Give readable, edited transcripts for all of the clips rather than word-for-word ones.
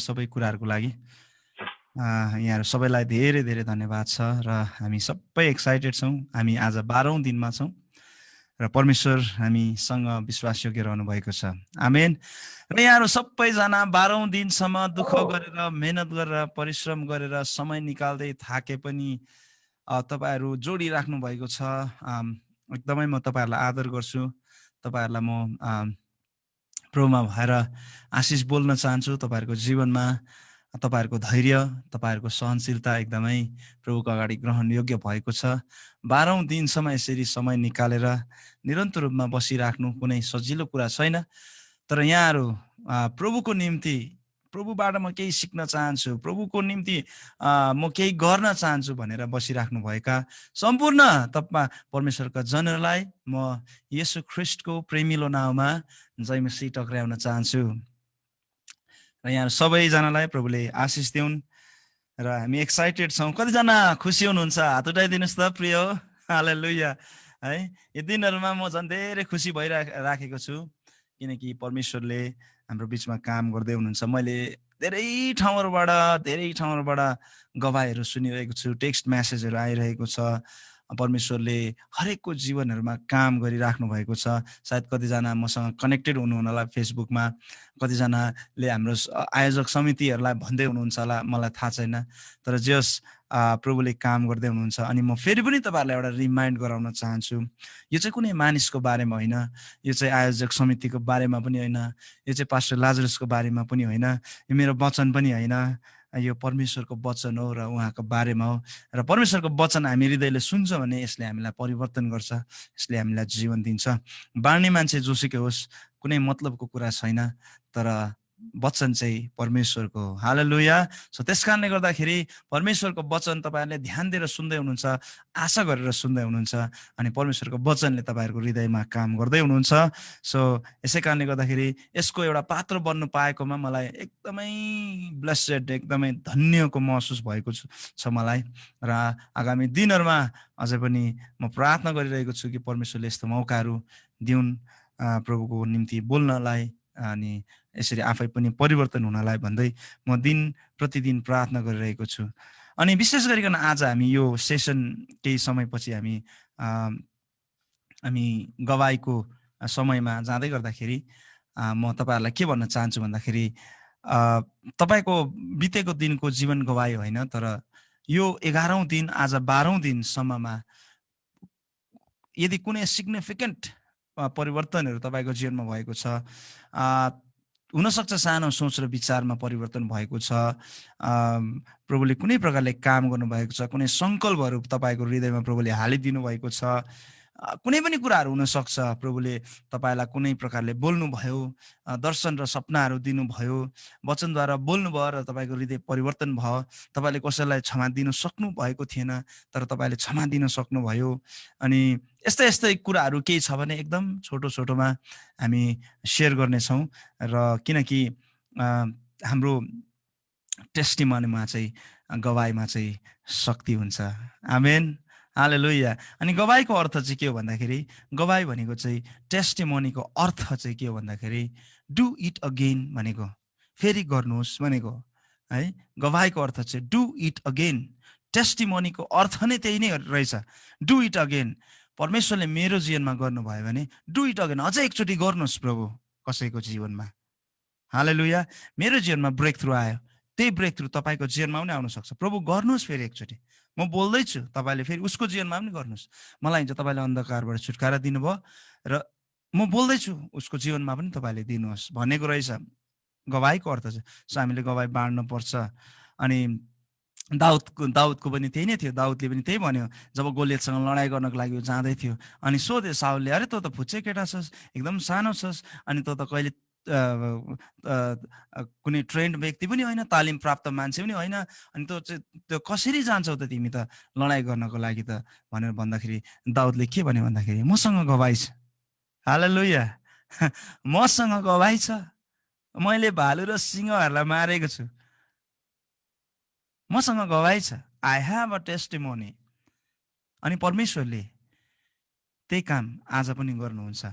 सबै कुराहरूको लागि यहाँहरू सबैलाई धेरै धेरै धन्यवाद छ र हामी सबै एक्साइटेड छौँ। हामी आज 12औं दिनमा छौँ र परमेश्वर हामीसँग विश्वासयोग्य रहनु भएको छ। आमेन। र यहाँहरू सबैजना 12औं दिनसम्म दुःख गरेर मेहनत गरेर परिश्रम गरेर समय निकाल्दै थाके पनि तपाईहरू जोडिराख्नु भएको छ। एकदमै म तपाईहरूलाई आदर गर्छु। तपाईहरूलाई म प्रभुमा भएर आशिष बोल्न चाहन्छु। तपाईहरूको जीवनमा तपाईहरूको धैर्य, तपाईहरूको सहनशीलता एकदमै प्रभुको अगाडि ग्रहण योग्य भएको छ। 12औं दिनसम्म यसरी समय निकालेर निरन्तर रूपमा बसिराख्नु कुनै सजिलो कुरा छैन। तर यहाँहरू प्रभुको निम्ति, प्रभुबाट म केही सिक्न चाहन्छु, प्रभुको निम्ति म केही गर्न चाहन्छु भनेर बसिराख्नु भएका सम्पूर्ण परमेश्वरका जनहरूलाई म येशू ख्रीष्टको प्रेमिलो नाउँमा जय मसीह टक्राउन चाहन्छु। र यहाँ सबैजनालाई प्रभुले आशिष दिउन् र हामी एक्साइटेड छौँ। कतिजना खुसी हुनुहुन्छ? हात उठाइदिनुहोस् त प्रिय। हालेलुया है। यो दिनहरूमा म झन् धेरै खुसी भइराखेको छु, किनकि परमेश्वरले हाम्रो बिचमा काम गर्दै हुनुहुन्छ। मैले धेरै ठाउँहरूबाट गवाईहरू सुनिरहेको छु, टेक्स्ट म्यासेजहरू आइरहेको छ। परमेश्वरले हरेकको जीवनहरूमा काम गरिराख्नु भएको छ। सायद कतिजना मसँग कनेक्टेड हुनुहुन्न होला फेसबुकमा, कतिजनाले हाम्रो आयोजक समितिहरूलाई भन्दै हुनुहुन्छ होला, मलाई थाहा छैन। तर जस प्रभुले काम गर्दै हुनुहुन्छ। अनि म फेरि पनि तपाईँहरूलाई एउटा रिमाइन्ड गराउन चाहन्छु, यो चाहिँ कुनै मानिसको बारेमा होइन, यो चाहिँ आयोजक समितिको बारेमा पनि होइन, यो चाहिँ पास्टर लाजरसको बारेमा पनि होइन, यो मेरो वचन पनि होइन, यो परमेश्वरको वचन हो र उहाँको बारेमा हो। र परमेश्वरको वचन हामी हृदयले सुन्छ भने यसले हामीलाई परिवर्तन गर्छ, यसले हामीलाई जीवन दिन्छ। बाँड्ने मान्छे जोसुकै होस्, कुनै मतलबको कुरा छैन, तर वचन चाहिँ परमेश्वरको हो। हालेलुया। सो त्यस कारणले गर्दाखेरि परमेश्वरको वचन तपाईँहरूले ध्यान दिएर सुन्दै हुनुहुन्छ, आशा गरेर सुन्दै हुनुहुन्छ, अनि परमेश्वरको वचनले तपाईँहरूको हृदयमा काम गर्दै हुनुहुन्छ। सो यसै कारणले गर्दाखेरि यसको एउटा पात्र बन्नु पाएकोमा मलाई एकदमै ब्लेसेड, एकदमै धन्यको महसुस भएको छ मलाई। र आगामी दिनहरूमा अझै पनि म प्रार्थना गरिरहेको छु कि परमेश्वरले यस्तो मौकाहरू दिउन् प्रभुको निम्ति बोल्नलाई, अनि यसरी आफै पनि परिवर्तन हुनलाई भन्दै म दिन प्रतिदिन प्रार्थना गरिरहेको छु। अनि विशेष गरिकन आज हामी यो सेसन केही समयपछि हामी गवाईको समयमा जाँदै गर्दाखेरि म तपाईँहरूलाई के भन्न चाहन्छु भन्दाखेरि तपाईँको बितेको दिनको जीवन गवाई होइन, तर यो 11औं दिन आज 12औं दिनसम्ममा यदि कुनै सिग्निफिकेन्ट परिवर्तनहरू तपाईँको जीवनमा भएको छ, हुनसक्छ सानो सोच र विचारमा परिवर्तन भएको छ, प्रभुले कुनै प्रकारले काम गर्नुभएको छ, कुनै सङ्कल्पहरू तपाईँको हृदयमा प्रभुले हालिदिनु भएको छ, कुनै पनि कुराहरू हुनसक्छ। प्रभुले तपाईँलाई कुनै प्रकारले बोल्नुभयो, दर्शन र सपनाहरू दिनुभयो, वचनद्वारा बोल्नुभयो र तपाईँको हृदय परिवर्तन भयो। तपाईँले कसैलाई क्षमा दिनु सक्नु भएको थिएन, तर तपाईँले क्षमा दिन सक्नुभयो। अनि यस्तै कुराहरू केही छ भने एकदम छोटोमा हामी सेयर गर्नेछौँ। र किनकि हाम्रो टेस्टिमनीमा चाहिँ, गवाईमा चाहिँ शक्ति हुन्छ। आमेन। हालेलुया। अनि गवाईको अर्थ चाहिँ के हो भन्दाखेरि, गवाई भनेको चाहिँ, टेस्टिमनीको अर्थ चाहिँ के हो भन्दाखेरि डु इट अगेन भनेको, फेरि गर्नुहोस् भनेको है। गवाईको अर्थ चाहिँ डु इट अगेन। टेस्टिमनीको अर्थ नै त्यही नै रहेछ, डु इट अगेन। परमेश्वरले मेरो जीवनमा गर्नुभयो भने डु इट अगेन, अझै एकचोटि गर्नुहोस् प्रभु कसैको जीवनमा। हालेलुया। मेरो जीवनमा ब्रेक थ्रु आयो, त्यही ब्रेक थ्रु तपाईँको जीवनमा पनि आउन सक्छ। प्रभु गर्नुहोस् फेरि एकचोटि, म बोल्दैछु, तपाईँले फेरि उसको जीवनमा पनि गर्नुहोस्। मलाई हिजो तपाईँले अन्धकारबाट छुटकारा दिनुभयो र म बोल्दैछु उसको जीवनमा पनि तपाईँले दिनुहोस् भनेको रहेछ गवाईको अर्थ चाहिँ। सो हामीले गवाई बाँड्नु पर्छ। अनि दाउदको पनि त्यही नै थियो। दाउदले पनि त्यही भन्यो जब गोलियतसँग लडाइँ गर्नको लागि जाँदै थियो। अनि सोध्यो साउलले, अरे तँ त फुच्चे केटा छस्, एकदम सानो छस्, अनि तँ त कहिले कुनै ट्रेन्ड व्यक्ति पनि होइन, तालिम प्राप्त मान्छे पनि होइन, अनि त्यो कसरी जान्छौ त तिमी त लडाइँ गर्नको लागि त भनेर भन्दाखेरि दाउदले के भन्यो भन्दाखेरि, मसँग गवाई छ। हालेलुया। मसँग गवाई छ, मैले भालु र सिंहहरूलाई मारेको छु, मसँग गवाई छ। I have a testimony. अनि परमेश्वरले त्यही काम आज पनि गर्नुहुन्छ।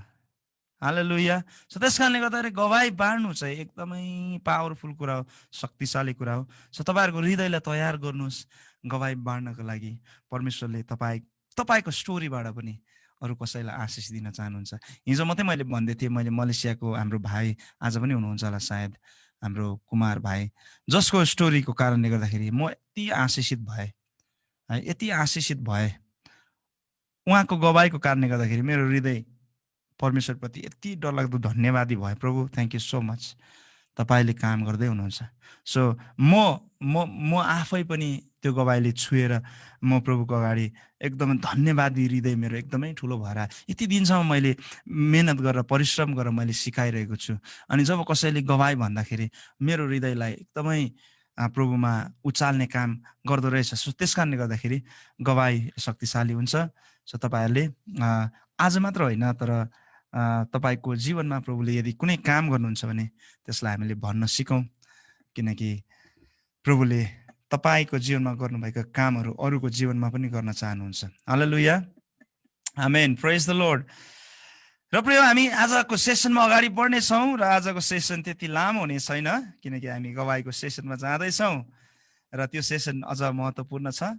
हालेलुया। सो त्यस कारणले गर्दाखेरि गवाई बाँड्नु चाहिँ एकदमै पावरफुल कुरा हो, शक्तिशाली कुरा हो। सो तपाईँहरूको हृदयलाई तयार गर्नुहोस् गवाई बाँड्नको लागि। परमेश्वरले तपाईँको स्टोरीबाट पनि अरू कसैलाई आशिष दिन चाहनुहुन्छ। हिजो मात्रै मैले भन्दै थिएँ, मैले मलेसियाको हाम्रो भाइ आज पनि हुनुहुन्छ होला सायद, हाम्रो कुमार भाइ, जसको स्टोरीको कारणले गर्दाखेरि म यति आशिषित भएँ है, यति आशिषित भएँ। उहाँको गवाईको कारणले गर्दाखेरि मेरो हृदय परमेश्वरप्रति यति डरलाग्दो धन्यवादी भयो। प्रभु थ्याङ्क यू सो मच, तपाईँले काम गर्दै हुनुहुन्छ। सो म आफै पनि त्यो गवाईले छुएर म प्रभुको अगाडि एकदमै धन्यवादी हृदय मेरो एकदमै ठुलो भएर यति दिनसम्म मैले मेहनत गरेर परिश्रम गरेर मैले सिकाइरहेको छु। अनि जब कसैले गवाई भन्दाखेरि मेरो हृदयलाई एकदमै प्रभुमा उचाल्ने काम गर्दो रहेछ। सो त्यस कारणले गर्दाखेरि गवाई शक्तिशाली हुन्छ। सो तपाईँहरूले आज मात्र होइन तर तपाईँको जीवनमा प्रभुले यदि कुनै काम गर्नुहुन्छ भने त्यसलाई हामीले भन्न सिकौँ, किनकि प्रभुले तपाईँको जीवनमा गर्नुभएका कामहरू अरूको जीवनमा पनि गर्न चाहनुहुन्छ। हालेलुया, आमेन, प्रेज द लर्ड। र प्रिय हामी आजको सेसनमा अगाडि बढ्नेछौँ र आजको सेसन त्यति लामो हुने छैन किनकि हामी गवाईको सेसनमा जाँदैछौँ र त्यो सेसन अझ महत्त्वपूर्ण छ।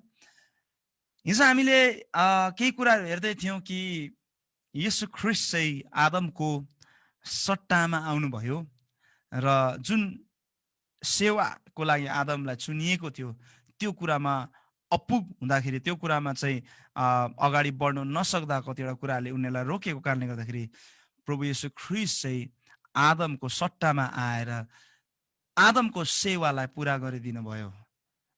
हिजो हामीले केही कुराहरू हेर्दै थियौँ कि येशू ख्रिस्ट चाहिँ आदमको सट्टामा आउनुभयो र जुन सेवाको लागि आदमलाई चुनिएको थियो त्यो कुरामा अपुग हुँदाखेरि, त्यो कुरामा चाहिँ अगाडि बढ्नु नसक्दा कतिवटा कुराले उनीहरूलाई रोकेको कारणले गर्दाखेरि प्रभु येशू ख्रिस्ट चाहिँ आदमको सट्टामा आएर आदमको सेवालाई पुरा गरिदिनु भयो।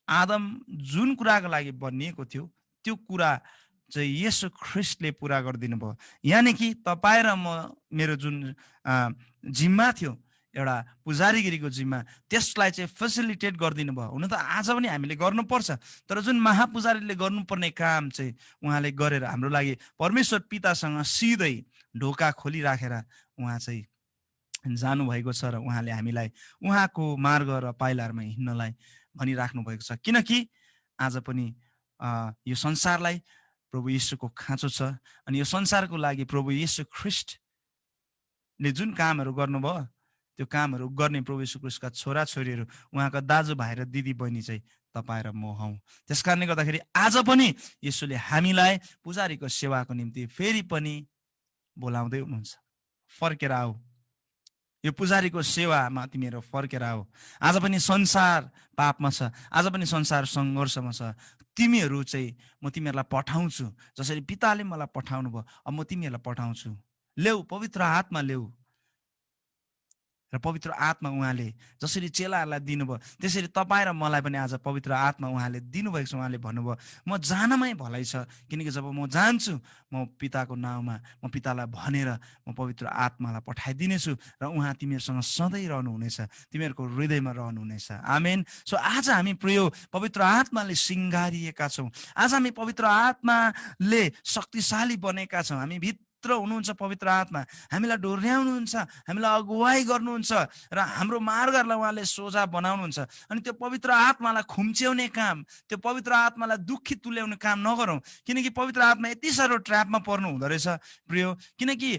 आदम जुन कुराको लागि बनिएको थियो त्यो कुरा चाहिँ येशू ख्रिस्टले पुरा गरिदिनु भयो। यानि कि तपाईँ र मेरो जुन जिम्मा थियो, एउटा पुजारीगिरीको जिम्मा, त्यसलाई चाहिँ फेसिलिटेट गरिदिनु भयो। हुन त आज पनि हामीले गर्नुपर्छ, तर जुन महापुजारीले गर्नुपर्ने काम चाहिँ उहाँले गरेर हाम्रो लागि परमेश्वर पितासँग सिधै ढोका खोलिराखेर उहाँ चाहिँ जानुभएको छ र उहाँले हामीलाई उहाँको मार्ग र पाइलाहरूमा हिँड्नलाई भनिराख्नु भएको छ। किनकि आज पनि यो संसारलाई प्रभु येशूको खाँचो छ अनि यो संसारको लागि प्रभु येशू ख्रिस्टले जुन कामहरू गर्नुभयो त्यो कामहरू गर्ने प्रभु येशू ख्रिस्टका छोराछोरीहरू, उहाँका दाजुभाइ र दिदी बहिनी चाहिँ तपाईँ र म हौँ। त्यस कारणले गर्दाखेरि आज पनि येशूले हामीलाई पुजारीको सेवाको निम्ति फेरि पनि बोलाउँदै हुनुहुन्छ। फर्केर आऊ, यो पुजारीको सेवामा तिमीहरू फर्केर आऊ। आज पनि संसार पापमा छ, आज पनि संसार सङ्घर्षमा छ। तिमीहरू चाहिँ म तिमीहरूलाई पठाउँछु, जसरी पिताले मलाई पठाउनु भयो अब म तिमीहरूलाई पठाउँछु। ल्याऊ, पवित्र आत्मा ल्याऊ। र पवित्र आत्मा उहाँले जसरी चेलाहरूलाई दिनुभयो त्यसरी तपाईँ र मलाई पनि आज पवित्र आत्मा उहाँले दिनुभएको छ। उहाँले भन्नुभयो म जानमै भलाइ छ, किनकि जब म जान्छु म पिताको नाउँमा म पितालाई भनेर म पवित्र आत्मालाई पठाइदिनेछु र उहाँ तिमीहरूसँग सधैँ रहनुहुनेछ, तिमीहरूको हृदयमा रहनुहुनेछ। आमेन। सो आज हामी प्रिय पवित्र आत्माले सिँगारिएका छौँ। आज हामी पवित्र आत्माले शक्तिशाली बनेका छौँ। हामी भित्र हुनुहुन्छ पवित्र आत्मा, हामीलाई डोर्याउनुहुन्छ, हामीलाई अगुवाई गर्नुहुन्छ र हाम्रो मार्गहरूलाई उहाँले सोझा बनाउनुहुन्छ। अनि त्यो पवित्र आत्मालाई खुम्च्याउने काम, त्यो पवित्र आत्मालाई दुःखी तुल्याउने काम नगरौँ, किनकि पवित्र आत्मा यति साह्रो ट्र्यापमा पर्नु हुँदो रहेछ प्रिय। किनकि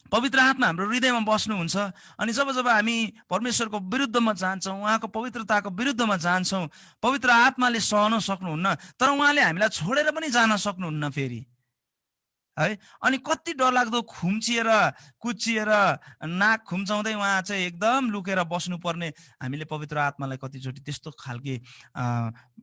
पवित्र आत्मा हाम्रो हृदयमा बस्नुहुन्छ अनि जब जब हामी परमेश्वरको विरुद्धमा जान्छौँ, उहाँको पवित्रताको विरुद्धमा जान्छौँ, पवित्र आत्माले सहन सक्नुहुन्न, तर उहाँले हामीलाई छोडेर पनि जान सक्नुहुन्न फेरि है। अनि कति डरलाग्दो खुम्चिएर कुचिएर नाक खुम्चाउँदै उहाँ चाहिँ एकदम लुकेर बस्नुपर्ने हामीले पवित्र आत्मालाई कतिचोटि त्यस्तो खालके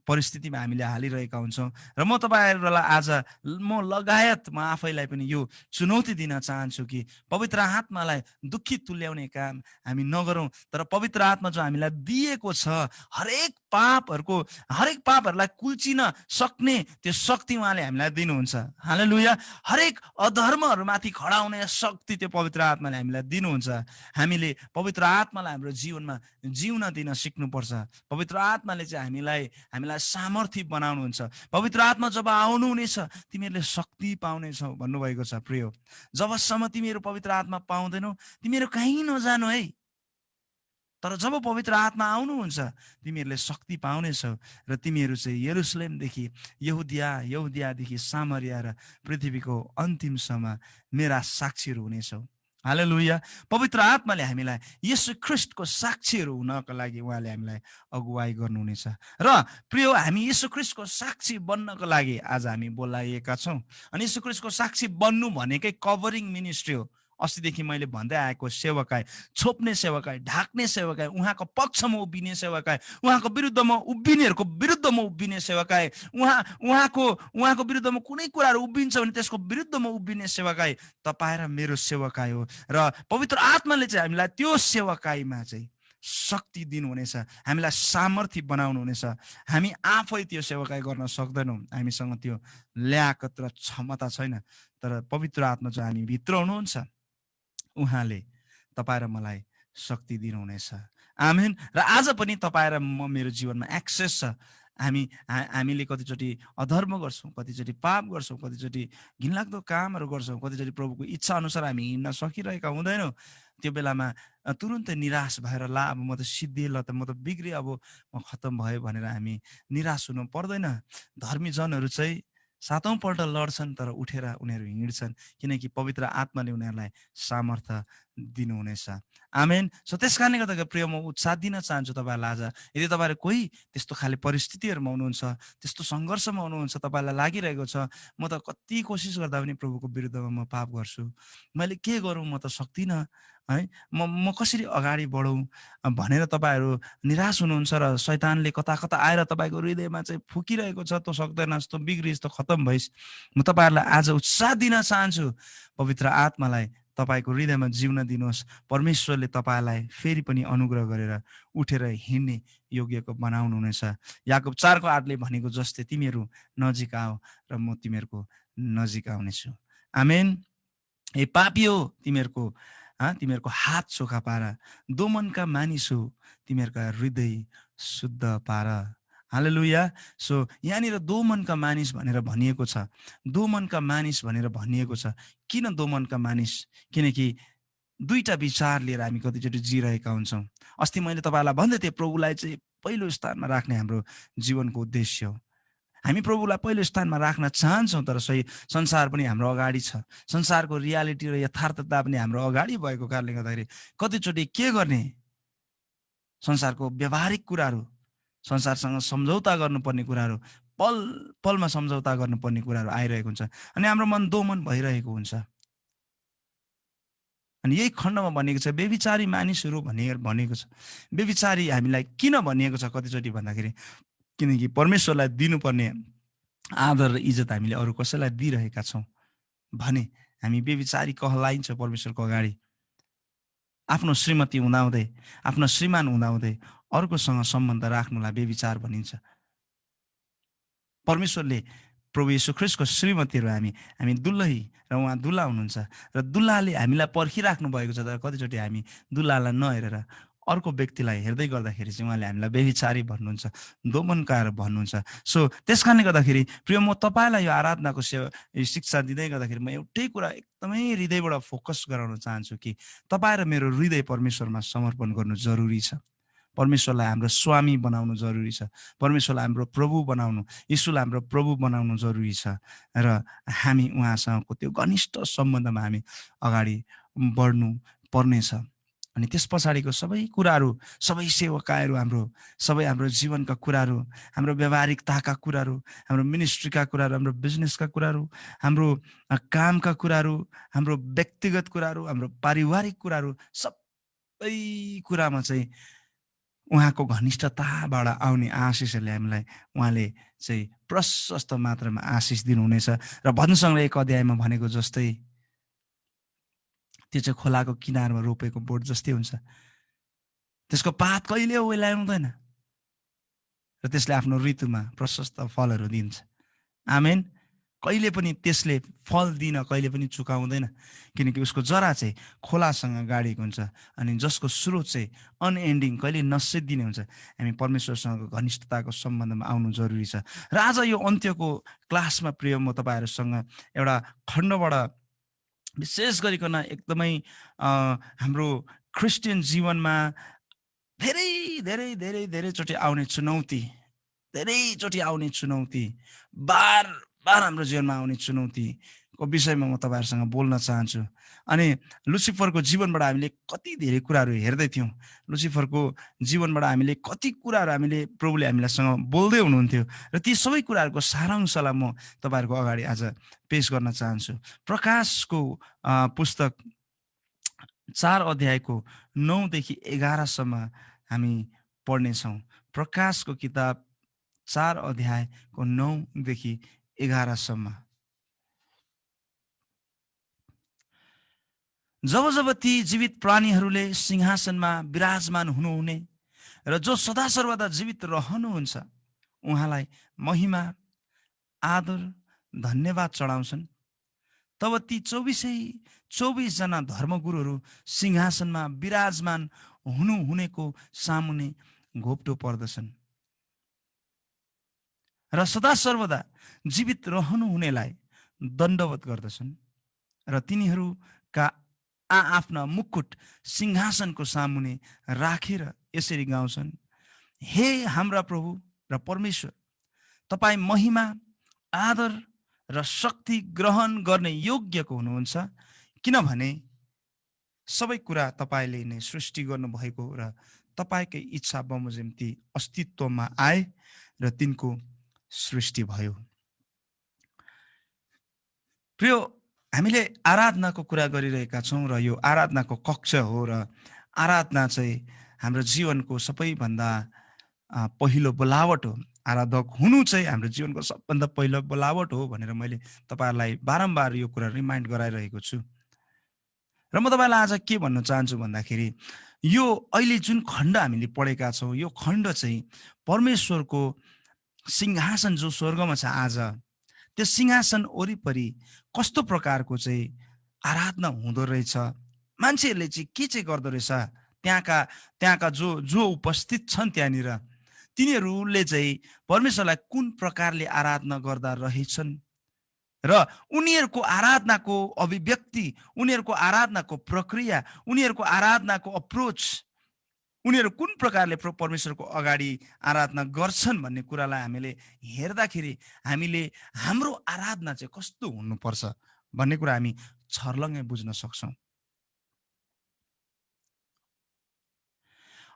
परिस्थितिमा हामीले हालिरहेका हुन्छौँ। र म तपाईँहरूलाई आज म लगायत म आफैलाई पनि यो चुनौती दिन चाहन्छु कि पवित्र आत्मालाई दुःखी तुल्याउने काम हामी नगरौँ, तर पवित्र आत्मा जो हामीलाई दिएको छ हरेक पापहरूलाई कुल्चिन सक्ने त्यो शक्ति उहाँले हामीलाई दिनुहुन्छ। हालेलुया। हरेक अधर्महरूमाथि खडा हुने शक्ति त्यो पवित्र आत्माले हामीलाई दिनुहुन्छ। हामीले पवित्र आत्मालाई हाम्रो जीवनमा जिउन दिन सिक्नुपर्छ। पवित्र आत्माले चाहिँ हामीलाई सामर्थ्य बनाउनुहुन्छ। पवित्र आत्मा जब आउनुहुनेछ तिमीहरूले शक्ति पाउनेछौ भन्नुभएको छ। प्रिय, जबसम्म तिमीहरू पवित्र आत्मा पाउँदैनौ तिमीहरू कहीँ नजानु है, तर जब पवित्र आत्मा आउनुहुन्छ तिमीहरूले शक्ति पाउनेछौ र तिमीहरू चाहिँ यरुसलेमदेखि यहुदियादेखि सामरिया र पृथ्वीको अन्तिमसम्म मेरा साक्षीहरू हुनेछौ। हालेलुया। पवित्र आत्माले हामीलाई येशू ख्रीष्टको साक्षीहरू हुनको लागि उहाँले हामीलाई अगुवाई गर्नुहुनेछ। र प्रिय हामी येशू ख्रीष्टको साक्षी बन्नको लागि आज हामी बोलाइएका छौँ। अनि येशू ख्रीष्टको साक्षी बन्नु भनेकै कभरिङ मिनिस्ट्री हो। अस्तिदेखि मैले भन्दै आएको सेवकाई, छोप्ने सेवकाई, ढाक्ने सेवकाई, उहाँको पक्षमा उभिने सेवकाई, उहाँको विरुद्धमा उभिनेहरूको विरुद्धमा उभिने सेवकाई, उहाँको विरुद्धमा कुनै कुराहरू उभिन्छ भने त्यसको विरुद्धमा उभिने सेवकाई तपाईँ र मेरो सेवकाई हो। र पवित्र आत्माले चाहिँ हामीलाई त्यो सेवकाईमा चाहिँ शक्ति दिनुहुनेछ, हामीलाई सामर्थ्य बनाउनुहुनेछ। हामी आफै त्यो सेवकाई गर्न सक्दैनौँ, हामीसँग त्यो ल्याकत र क्षमता छैन। तर पवित्र आत्मा चाहिँ हामी भित्र हुनुहुन्छ, उहाँले तपाईँ र मलाई शक्ति दिनुहुनेछ। आमेन। र आज पनि तपाईँ र मेरो जीवनमा एक्सेस छ। हामीले कतिचोटि अधर्म गर्छौँ, कतिचोटि पाप गर्छौँ, कतिचोटि घिनलाग्दो कामहरू गर्छौँ, कतिचोटि प्रभुको इच्छा अनुसार हामी हिँड्न सकिरहेका हुँदैनौँ। त्यो बेलामा तुरुन्तै निराश भएर ला अब म त सिद्धिएँ, ल त म त बिग्रेँ, अब म खत्तम भयो भनेर हामी निराश हुनु पर्दैन। धर्मी जनहरू चाहिँ सातौँपल्ट लड्छन् तर उठेर उनीहरू हिँड्छन्, किनकि पवित्र आत्माले उनीहरूलाई सामर्थ्य दिनुहुनेछ। आमेन। सो त्यस कारणले गर्दाखेरि प्रिय म उत्साह दिन चाहन्छु तपाईँहरूलाई आज। यदि तपाईँहरू कोही त्यस्तो खाले परिस्थितिहरूमा हुनुहुन्छ, त्यस्तो सङ्घर्षमा हुनुहुन्छ, तपाईँलाई लागिरहेको छ म त कति कोसिस गर्दा पनि प्रभुको विरुद्धमा म पाप गर्छु, मैले के गरौँ, म त सक्दिनँ है, म कसरी अगाडि बढौँ भनेर तपाईँहरू निराश हुनुहुन्छ र शैतानले कता कता आएर तपाईँको हृदयमा चाहिँ फुकिरहेको छ, तँ सक्दैनस्, तँ बिग्रिस्, तँ खत्तम भइस्। म तपाईँहरूलाई आज उत्साह दिन चाहन्छु, पवित्र आत्मालाई तपाईँको हृदयमा जिउन दिनुहोस्। परमेश्वरले तपाईँलाई फेरि पनि अनुग्रह गरेर उठेर हिँड्ने योग्यको बनाउनुहुनेछ। याकोब 4:8ले भनेको जस्तै तिमीहरू नजिक आऊ र म तिमीहरूको नजिक आउनेछु। आमेन। ए पापी हो तिमीहरूको हात चोखा पार, दोमनका मानिस हो तिमीहरूका हृदय शुद्ध पार। हालेलुया। सो यहाँनिर दोमनका मानिस भनेर भनिएको छ। दोमनका मानिस भनेर भनिएको छ। किन दोमनका मानिस? किनकि दुईटा विचार लिएर हामी कतिचोटि जिरहेका हुन्छौँ। अस्ति मैले तपाईँलाई भन्दै थिएँ, प्रभुलाई चाहिँ पहिलो स्थानमा राख्ने हाम्रो जीवनको उद्देश्य हो। हामी प्रभुलाई पहिलो स्थानमा राख्न चाहन्छौँ, तर सही संसार पनि हाम्रो अगाडि छ, संसारको रियालिटी र यथार्थता पनि हाम्रो अगाडि भएको कारणले गर्दाखेरि कतिचोटि के गर्ने, संसारको व्यावहारिक कुराहरू, संसारसँग सम्झौता गर्नुपर्ने कुराहरू, पल पलमा सम्झौता गर्नुपर्ने कुराहरू आइरहेको हुन्छ अनि हाम्रो मन दोमन भइरहेको हुन्छ। अनि यही खण्डमा भनिएको छ व्यभिचारी मानिसहरू भनेको छ। व्यभिचारी हामीलाई किन भनिएको छ कतिचोटि भन्दाखेरि, किनकि परमेश्वरलाई दिनुपर्ने आदर र इज्जत हामीले अरू कसैलाई दिइरहेका छौँ भने हामी व्यभिचारी कहलाइन्छ परमेश्वरको अगाडि। आफ्नो श्रीमती हुँदाहुँदै, आफ्नो श्रीमान हुँदाहुँदै अर्कोसँग सम्बन्ध राख्नुलाई व्यभिचार भनिन्छ। परमेश्वरले प्रभु येशू ख्रीष्टको श्रीमतीहरू हामी दुल्ही र उहाँ दुल्हा हुनुहुन्छ र दुल्हाले हामीलाई पर्खिराख्नु भएको छ। तर कतिचोटि हामी दुल्हालाई नहेरेर अर्को व्यक्तिलाई हेर्दै गर्दाखेरि चाहिँ उहाँले हामीलाई व्यभिचारी भन्नुहुन्छ, दोमनकार भन्नुहुन्छ। सो त्यस कारणले गर्दाखेरि प्रिय म तपाईँलाई यो आराधनाको शिक्षा दिँदै गर्दाखेरि म एउटै कुरा एकदमै हृदयबाट फोकस गराउन चाहन्छु कि तपाईँ र मेरो हृदय परमेश्वरमा समर्पण गर्नु जरुरी छ। परमेश्वरलाई हाम्रो स्वामी बनाउनु जरुरी छ। परमेश्वरलाई हाम्रो प्रभु बनाउनु, यीशुलाई हाम्रो प्रभु बनाउनु जरुरी छ र हामी उहाँसँगको त्यो घनिष्ठ सम्बन्धमा हामी अगाडि बढ्नु पर्नेछ। अनि त्यस पछाडिको सबै कुराहरू, सबै सेवकाईहरू, सबै हाम्रो जीवनका कुराहरू, हाम्रो व्यावहारिकताका कुराहरू, हाम्रो मिनिस्ट्रीका कुराहरू, हाम्रो बिजनेसका कुराहरू, हाम्रो कामका कुराहरू, हाम्रो व्यक्तिगत कुराहरू, हाम्रो पारिवारिक कुराहरू, सबै कुरामा चाहिँ उहाँको घनिष्ठताबाट आउने आशिषहरूले हामीलाई उहाँले चाहिँ प्रशस्त मात्रामा आशिष दिनुहुनेछ। र भजनसँग 1 अध्यायमा भनेको जस्तै त्यो चाहिँ खोलाको किनारमा रोपेको बोट जस्तै हुन्छ। त्यसको पात कहिले ओइलाउँदैन र त्यसले आफ्नो ऋतुमा प्रशस्त फलहरू दिन्छ। आमेन। कहिले पनि त्यसले फल दिन कहिले पनि चुकाउँदैन, किनकि उसको जरा चाहिँ खोलासँग गाडिएको हुन्छ अनि जसको स्रोत चाहिँ अनएन्डिङ, कहिले नसिद्धिने हुन्छ। हामी परमेश्वरसँग घनिष्ठताको सम्बन्धमा आउनु जरुरी छ। र आज यो अन्त्यको क्लासमा प्रिय म तपाईँहरूसँग एउटा खण्डबाट विशेष गरिकन एकदमै हाम्रो क्रिस्चियन जीवनमा धेरै धेरै धेरै धेरैचोटि आउने चुनौती, बार बार हाम्रो जीवनमा आउने चुनौती, को विषयमा म तपाईँहरूसँग बोल्न चाहन्छु। अनि लुसिफरको जीवनबाट हामीले कति धेरै कुराहरू हेर्दै थियौँ। लुसिफरको जीवनबाट हामीले कति कुराहरू प्रभुले हामीसँग बोल्दै हुनुहुन्थ्यो र ती सबै कुराहरूको सारांशलाई म तपाईँहरूको अगाडि आज पेश गर्न चाहन्छु। प्रकाशको पुस्तक 4 अध्यायको 9 देखि 11 सम्म हामी पढ्नेछौँ। प्रकाशको किताब 4 अध्यायको 9 देखि 11 सम्म। जब जब ती जीवित प्राणीहरूले सिंहासनमा विराजमान हुनुहुने र जो सदा सर्वदा जीवित रहनुहुन्छ उहाँलाई महिमा, आदर, धन्यवाद चढाउँछन्, तब ती 24जना धर्मगुरुहरू सिंहासनमा विराजमान हुनुहुनेको सामुने घोप्टो पर्दछन् र सदा सर्वदा जीवित रहनुहुनेलाई दण्डवत गर्दछन् र तिनीहरूका आफ्ना मुकुट सिंहासनको सामुने राखेर यसरी गाउँछन्, हे हाम्रा प्रभु र परमेश्वर, तपाईँ महिमा, आदर र शक्ति ग्रहण गर्ने योग्यको हुनुहुन्छ, किनभने सबै कुरा तपाईँले नै सृष्टि गर्नुभएको र तपाईँकै इच्छा बमोजिम ती अस्तित्वमा आए र तिनको सृष्टि भयो। प्रिय, हामीले आराधनाको कुरा गरिरहेका छौँ र यो आराधनाको कक्ष हो र आराधना चाहिँ हाम्रो जीवनको सबैभन्दा पहिलो बोलावट हो। आराधक हुनु चाहिँ हाम्रो जीवनको सबभन्दा पहिलो बोलावट हो भनेर मैले तपाईँहरूलाई बारम्बार यो कुरा रिमाइन्ड गराइरहेको छु। र म तपाईँलाई आज के भन्न चाहन्छु भन्दाखेरि यो अहिले जुन खण्ड हामीले पढेका छौँ, यो खण्ड चाहिँ परमेश्वरको सिंहासन जो स्वर्गमा छ आज, त्यो सिंहासन वरिपरि कस्तो प्रकारको चाहिँ आराधना हुँदो रहेछ, मान्छेहरूले चाहिँ के चाहिँ गर्दो रहेछ, त्यहाँका जो उपस्थित छन् त्यहाँनिर तिनीहरूले चाहिँ परमेश्वरलाई कुन प्रकारले आराधना गर्दा रहेछन् र उनीहरूको आराधनाको अभिव्यक्ति, उनीहरूको आराधनाको प्रक्रिया, उनीहरूको आराधनाको अप्रोच, उनीहरू कुन प्रकारले परमेश्वरको अगाडि आराधना गर्छन् भन्ने कुरालाई हामीले हेर्दाखेरि हामीले हाम्रो आराधना चाहिँ कस्तो हुनुपर्छ भन्ने कुरा हामी छर्लङ्गै बुझ्न सक्छौँ।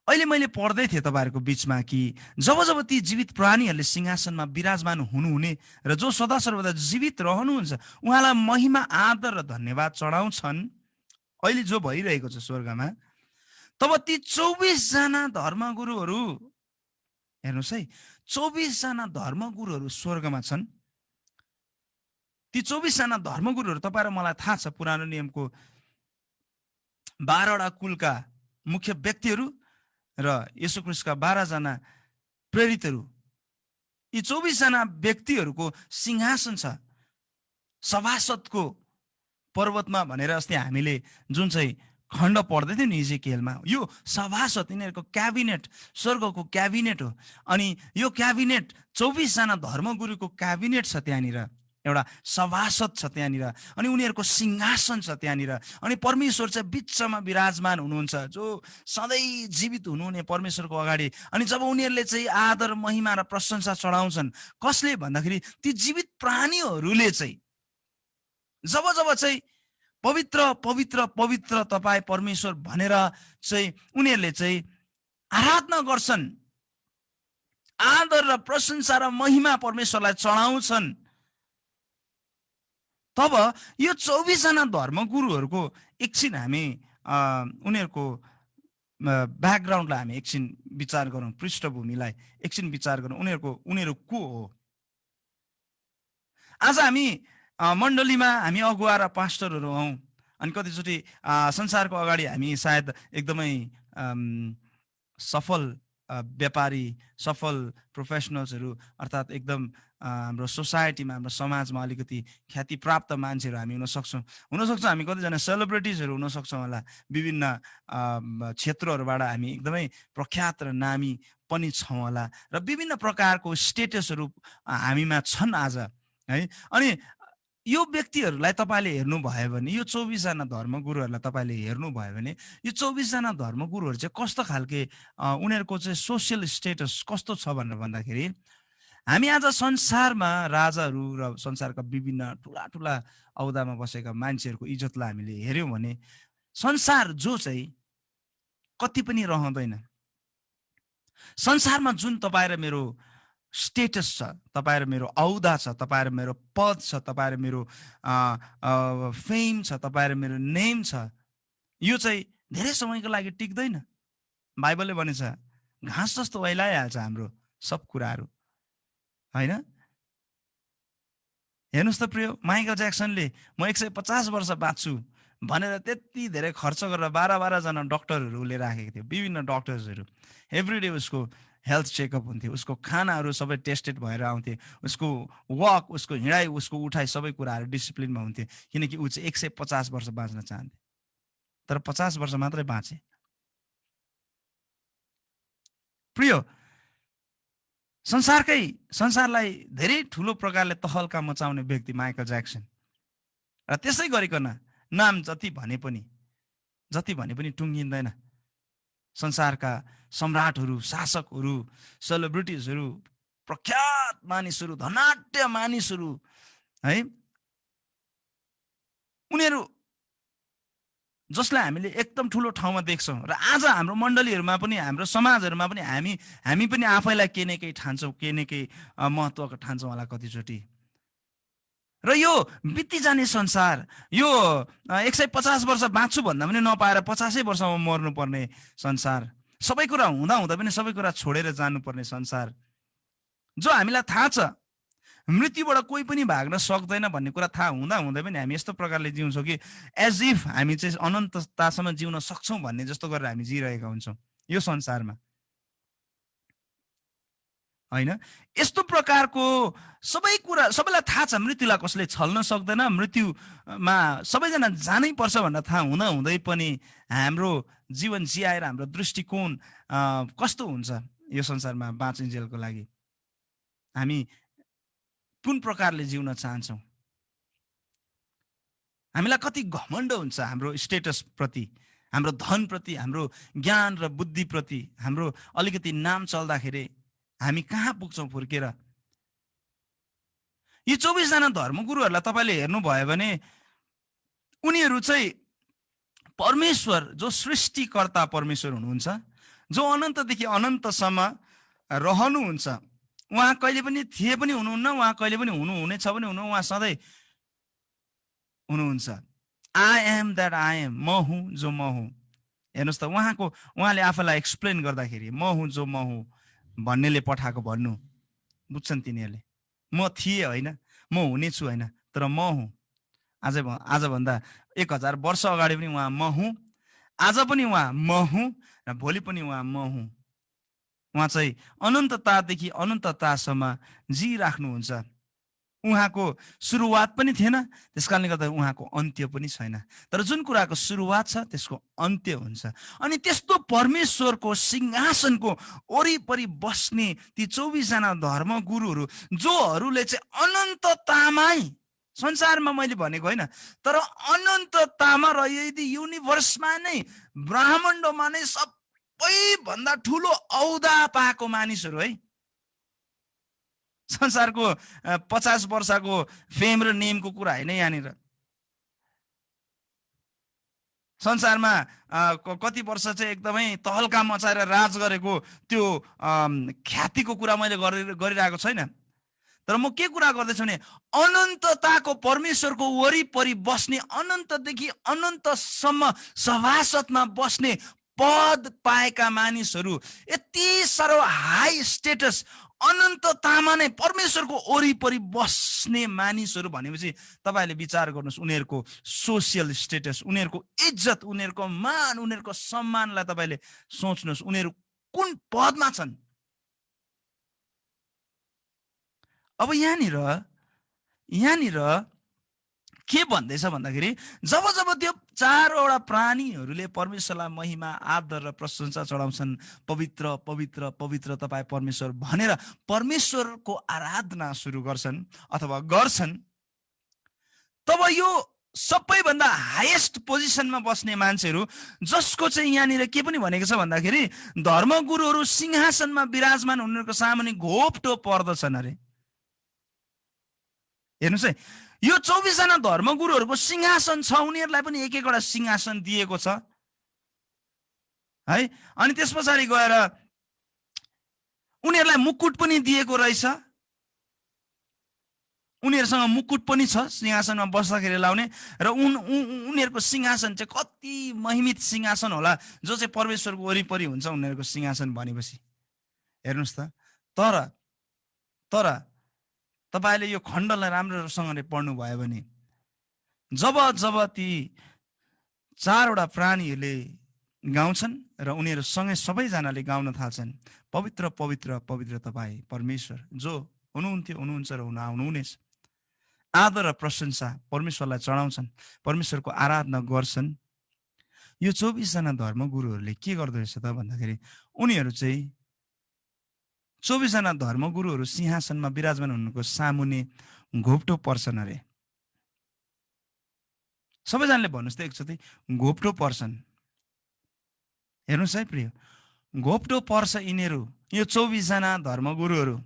अहिले मैले पढ्दै थिएँ तपाईँहरूको बिचमा कि जब जब ती जीवित प्राणीहरूले सिंहासनमा विराजमान हुनुहुने र जो सदा सर्वदा जीवित रहनुहुन्छ उहाँलाई महिमा, आदर र धन्यवाद चढाउँछन्, अहिले जो भइरहेको छ स्वर्गमा, तब ती 24जना धर्मगुरुहरू, हेर्नुहोस् है, 24जना धर्मगुरुहरू स्वर्गमा छन्। ती 24जना धर्मगुरुहरू तपाईँ र मलाई थाहा छ, पुरानो नियमको 12वटा कुलका मुख्य व्यक्तिहरू र येशू ख्रीष्टका 12जना प्रेरितहरू, यी 24जना व्यक्तिहरूको सिंहासन छ सभासदको पर्वतमा भनेर अस्ति हामीले जुन चाहिँ खण्ड पढ्दै थियौँ नि इजेकियलमा, यो सभासद यिनीहरूको क्याबिनेट, स्वर्गको क्याबिनेट हो। अनि यो क्याबिनेट 24जना धर्मगुरुको क्याबिनेट छ त्यहाँनिर, एउटा सभासद छ त्यहाँनिर, अनि उनीहरूको सिंहासन छ त्यहाँनिर, अनि परमेश्वर चाहिँ बिचमा विराजमान हुनुहुन्छ, जो सधैँ जीवित हुनुहुने परमेश्वरको अगाडि। अनि जब उनीहरूले चाहिँ आदर, महिमा र प्रशंसा चढाउँछन्, कसले भन्दाखेरि ती जीवित प्राणीहरूले चाहिँ जब जब चाहिँ पवित्र पवित्र पवित्र तपाईँ परमेश्वर भनेर चाहिँ उनीहरूले चाहिँ आराधना गर्छन्, आदर र प्रशंसा र महिमा परमेश्वरलाई चढाउँछन्, तब यो 24जना धर्मगुरुहरूको एकछिन हामी उनीहरूको ब्याकग्राउन्डलाई हामी एकछिन विचार गरौँ, पृष्ठभूमिलाई एकछिन विचार गरौँ, उनीहरू को हो। आज हामी मण्डलीमा हामी अगुवा र पास्टरहरू हौँ, अनि कतिचोटि संसारको अगाडि हामी सायद एकदमै सफल व्यापारी, सफल प्रोफेसनल्सहरू, अर्थात् एकदम हाम्रो सोसाइटीमा, हाम्रो समाजमा अलिकति ख्याति प्राप्त मान्छेहरू हामी हुनसक्छौँ हामी कतिजना सेलिब्रिटिजहरू हुनसक्छौँ होला, विभिन्न क्षेत्रहरूबाट हामी एकदमै प्रख्यात र नामी पनि छौँ होला, र विभिन्न प्रकारको स्टेटसहरू हामीमा छन् आज है। अनि यो व्यक्तिहरूलाई तपाईँले हेर्नुभयो भने, यो 24जना धर्मगुरुहरूलाई तपाईँले हेर्नुभयो भने, यो 24जना धर्मगुरुहरू चाहिँ कस्तो खालके उनीहरूको चाहिँ सोसियल स्टेटस कस्तो छ भनेर भन्दाखेरि हामी आज संसारमा राजाहरू र संसारका विभिन्न ठुला ठुला औदामा बसेका मान्छेहरूको इज्जतलाई हामीले हेऱ्यौँ भने संसार जो चाहिँ कति पनि रहँदैन। संसारमा जुन तपाईँ र मेरो स्टेटस छ, तपाईँ र मेरो औदा छ, तपाईँ र मेरो पद छ, तपाईँ र मेरो फेम छ, तपाईँ र मेरो नेम छ, यो चाहिँ धेरै समयको लागि टिक्दैन। बाइबलले भनेछ घाँस जस्तो ओइलाइहाल्छ हाम्रो सब कुराहरू, होइन? हेर्नुहोस् त प्रिय, माइकल ज्याक्सनले म 150 वर्ष बाँच्छु भनेर त्यति धेरै खर्च गरेर 12-12 जना डक्टरहरूले राखेको थियो, विभिन्न डक्टर्सहरू। एभ्रिडे उसको हेल्थ चेकअप हुन्थ्यो, उसको खानाहरू सबै टेस्टेड भएर आउँथे, उसको वक, उसको हिँडाइ, उसको उठाइ सबै कुराहरू डिसिप्लिनमा हुन्थ्यो, किनकि ऊ चाहिँ 150 वर्ष बाँच्न चाहन्थे। तर 50 वर्ष मात्रै बाँचे। प्रिय, संसारलाई धेरै ठुलो प्रकारले तहल्का मचाउने व्यक्ति माइकल ज्याक्सन, र त्यसै गरिकन नाम जति भने पनि टुङ्गिँदैन। संसारका सम्राटहरू, शासकहरू, सेलिब्रिटिजहरू, प्रख्यात मानिसहरू, धनाढ्य मानिसहरू, है, उनीहरू जसलाई हामीले एकदम ठुलो ठाउँमा देख्छौँ र आज हाम्रो मण्डलीहरूमा पनि, हाम्रो समाजहरूमा पनि हामी पनि आफैलाई के न केही ठान्छौँ, के न केही महत्त्वको ठान्छौँ होला कतिचोटि। र यो बित्ती जाने संसार, यो 150 वर्ष बाँच्छु भन्दा पनि नपाएर 50 वर्षमा मर्नुपर्ने संसार, सबै कुरा हुँदा पनि सबै कुरा छोडेर जानुपर्ने संसार, जो हामीलाई थाहा छ मृत्युबाट कोही पनि भाग्न सक्दैन भन्ने कुरा थाहा हुँदै पनि हामी यस्तो प्रकारले जिउँछौँ कि एज इफ हामी चाहिँ अनन्ततासम्म जिउन सक्छौँ भन्ने जस्तो गरेर हामी जिरहेका हुन्छौँ यो संसारमा, होइन? यस्तो प्रकारको सबै कुरा सबैलाई थाहा छ, मृत्युलाई कसले छल्न सक्दैन, मृत्युमा सबैजना जानै पर्छ भनेर थाहा हुँदै पनि हाम्रो जीवन जियाएर हाम्रो दृष्टिकोण कस्तो हुन्छ यो संसारमा बाँचिन्जेलको लागि? हामी कुन प्रकारले जिउन चाहन्छौँ? हामीलाई कति घमण्ड हुन्छ हाम्रो स्टेटस प्रति, हाम्रो धन प्रति, हाम्रो ज्ञान र बुद्धि प्रति, हाम्रो अलिकति नाम चल्दाखेरि हामी कहाँ पुग्छौँ फुर्केर? यी 24 जना धर्मगुरुहरूलाई तपाईँले हेर्नुभयो भने उनीहरू चाहिँ परमेश्वर, जो सृष्टिकर्ता परमेश्वर हुनुहुन्छ, जो अनन्तदेखि अनन्तसम्म रहनुहुन्छ, उहाँ कहिले पनि थिए पनि हुनुहुन्न, उहाँ कहिले पनि हुनुहुनेछ पनि हुनु, उहाँ सधैँ हुनुहुन्छ। I am that I am, म हुँ जो म हुँ। हेर्नुहोस् त, उहाँले आफूलाई एक्सप्लेन गर्दाखेरि म हुँ जो म हुँ भन्नेले पठाएको भन्नु बुझ्छन् तिनीहरूले। म थिएँ होइन, म हुनेछु होइन, तर म हुँ। आजभन्दा 1000 वर्ष अगाडि पनि उहाँ म हुँ, आज पनि उहाँ म हुँ, र भोलि पनि उहाँ म हुँ। उहाँ चाहिँ अनन्ततादेखि अनन्ततासम्म जिराख्नुहुन्छ। उहाँको सुरुवात पनि थिएन, त्यस कारणले गर्दा उहाँको अन्त्य पनि छैन। तर जुन कुराको सुरुवात छ त्यसको अन्त्य हुन्छ। अनि त्यस्तो परमेश्वरको सिंहासनको वरिपरि बस्ने ती 24 जना धर्मगुरुहरू, जोहरूले चाहिँ अनन्ततामै, संसारमा मैले भनेको होइन, तर अनन्ततामा र यदि युनिभर्समा नै, ब्रह्माण्डमा नै सबैभन्दा ठुलो औदा पाएको मानिसहरू है। संसारको 50 वर्षको फेम र नेमको कुरा होइन यहाँनिर। संसारमा कति वर्ष चाहिँ एकदमै तहल्का मचाएर राज गरेको त्यो ख्यातिको कुरा मैले गरिरहेको छैन। तर म के कुरा गर्दैछु भने अनन्तताको परमेश्वरको वरिपरि बस्ने, अनन्तदेखि अनन्तसम्म सभासदमा बस्ने पद पाएका मानिसहरू, यति साह्रो हाई स्टेटस, अनन्ततामा नै परमेश्वरको वरिपरि बस्ने मानिसहरू भनेपछि तपाईँले विचार गर्नुहोस्, उनीहरूको सोसियल स्टेटस, उनीहरूको इज्जत, उनीहरूको मान, उनीहरूको सम्मानलाई तपाईँले सोच्नुहोस्, उनीहरू कुन पदमा छन्। अब यहाँनिर के भन्दैछ भन्दाखेरि जब त्यो 4वटा प्राणीहरूले परमेश्वरलाई महिमा, आदर र प्रशंसा चढाउँछन्, पवित्र पवित्र पवित्र तपाईँ परमेश्वर भनेर परमेश्वरको आराधना सुरु गर्छन् अथवा गर्छन्, तब यो सबैभन्दा हाईएस्ट पोजिसनमा बस्ने मान्छेहरू जसको चाहिँ यहाँनिर के पनि भनेको छ भन्दाखेरि धर्मगुरुहरू सिंहासनमा विराजमान उनीहरूको सामुन्ने घोप्टो पर्दछन् अरे। हेर्नुहोस् है, यो 24 जना धर्मगुरुहरूको सिंहासन छ, उनीहरूलाई पनि एक एकवटा सिंहासन दिएको छ है। अनि त्यस पछाडि गएर उनीहरूलाई मुकुट पनि दिएको रहेछ, उनीहरूसँग मुकुट पनि छ सिंहासनमा बस्दाखेरि लाउने, र उनीहरूको सिंहासन चाहिँ कति महिमित सिंहासन होला जो चाहिँ परमेश्वरको वरिपरि हुन्छ उनीहरूको सिंहासन भनेपछि। हेर्नुहोस् त, तर तपाईले यो खण्डलाई राम्रोसँगले पढ्नु भयो भने जब जब ती चारवटा प्राणीहरूले गाउँछन् र उनीहरू सँगै सबैजनाले गाउन थाल्छन्, पवित्र पवित्र पवित्र तपाईँ परमेश्वर जो हुनुहुन्थ्यो, हुनुहुन्छ र हुन आउनुहुनेछ। आदर र प्रशंसा परमेश्वरलाई चढाउँछन्, परमेश्वरको आराधना गर्छन्। यो 24 जना धर्मगुरुहरूले के गर्दो रहेछ त भन्दाखेरि उनीहरू चाहिँ 24 जना धर्मगुरुहरू सिंहासनमा विराजमान हुनुको सामुन्ने घोप्टो पर्छन् अरे। सबैजनाले भन्नुहोस् त एकचोटि, घोप्टो पर्छन्। हेर्नुहोस् है प्रिय, घोप्टो पर्छ यिनीहरू, यो 24 जना धर्मगुरुहरू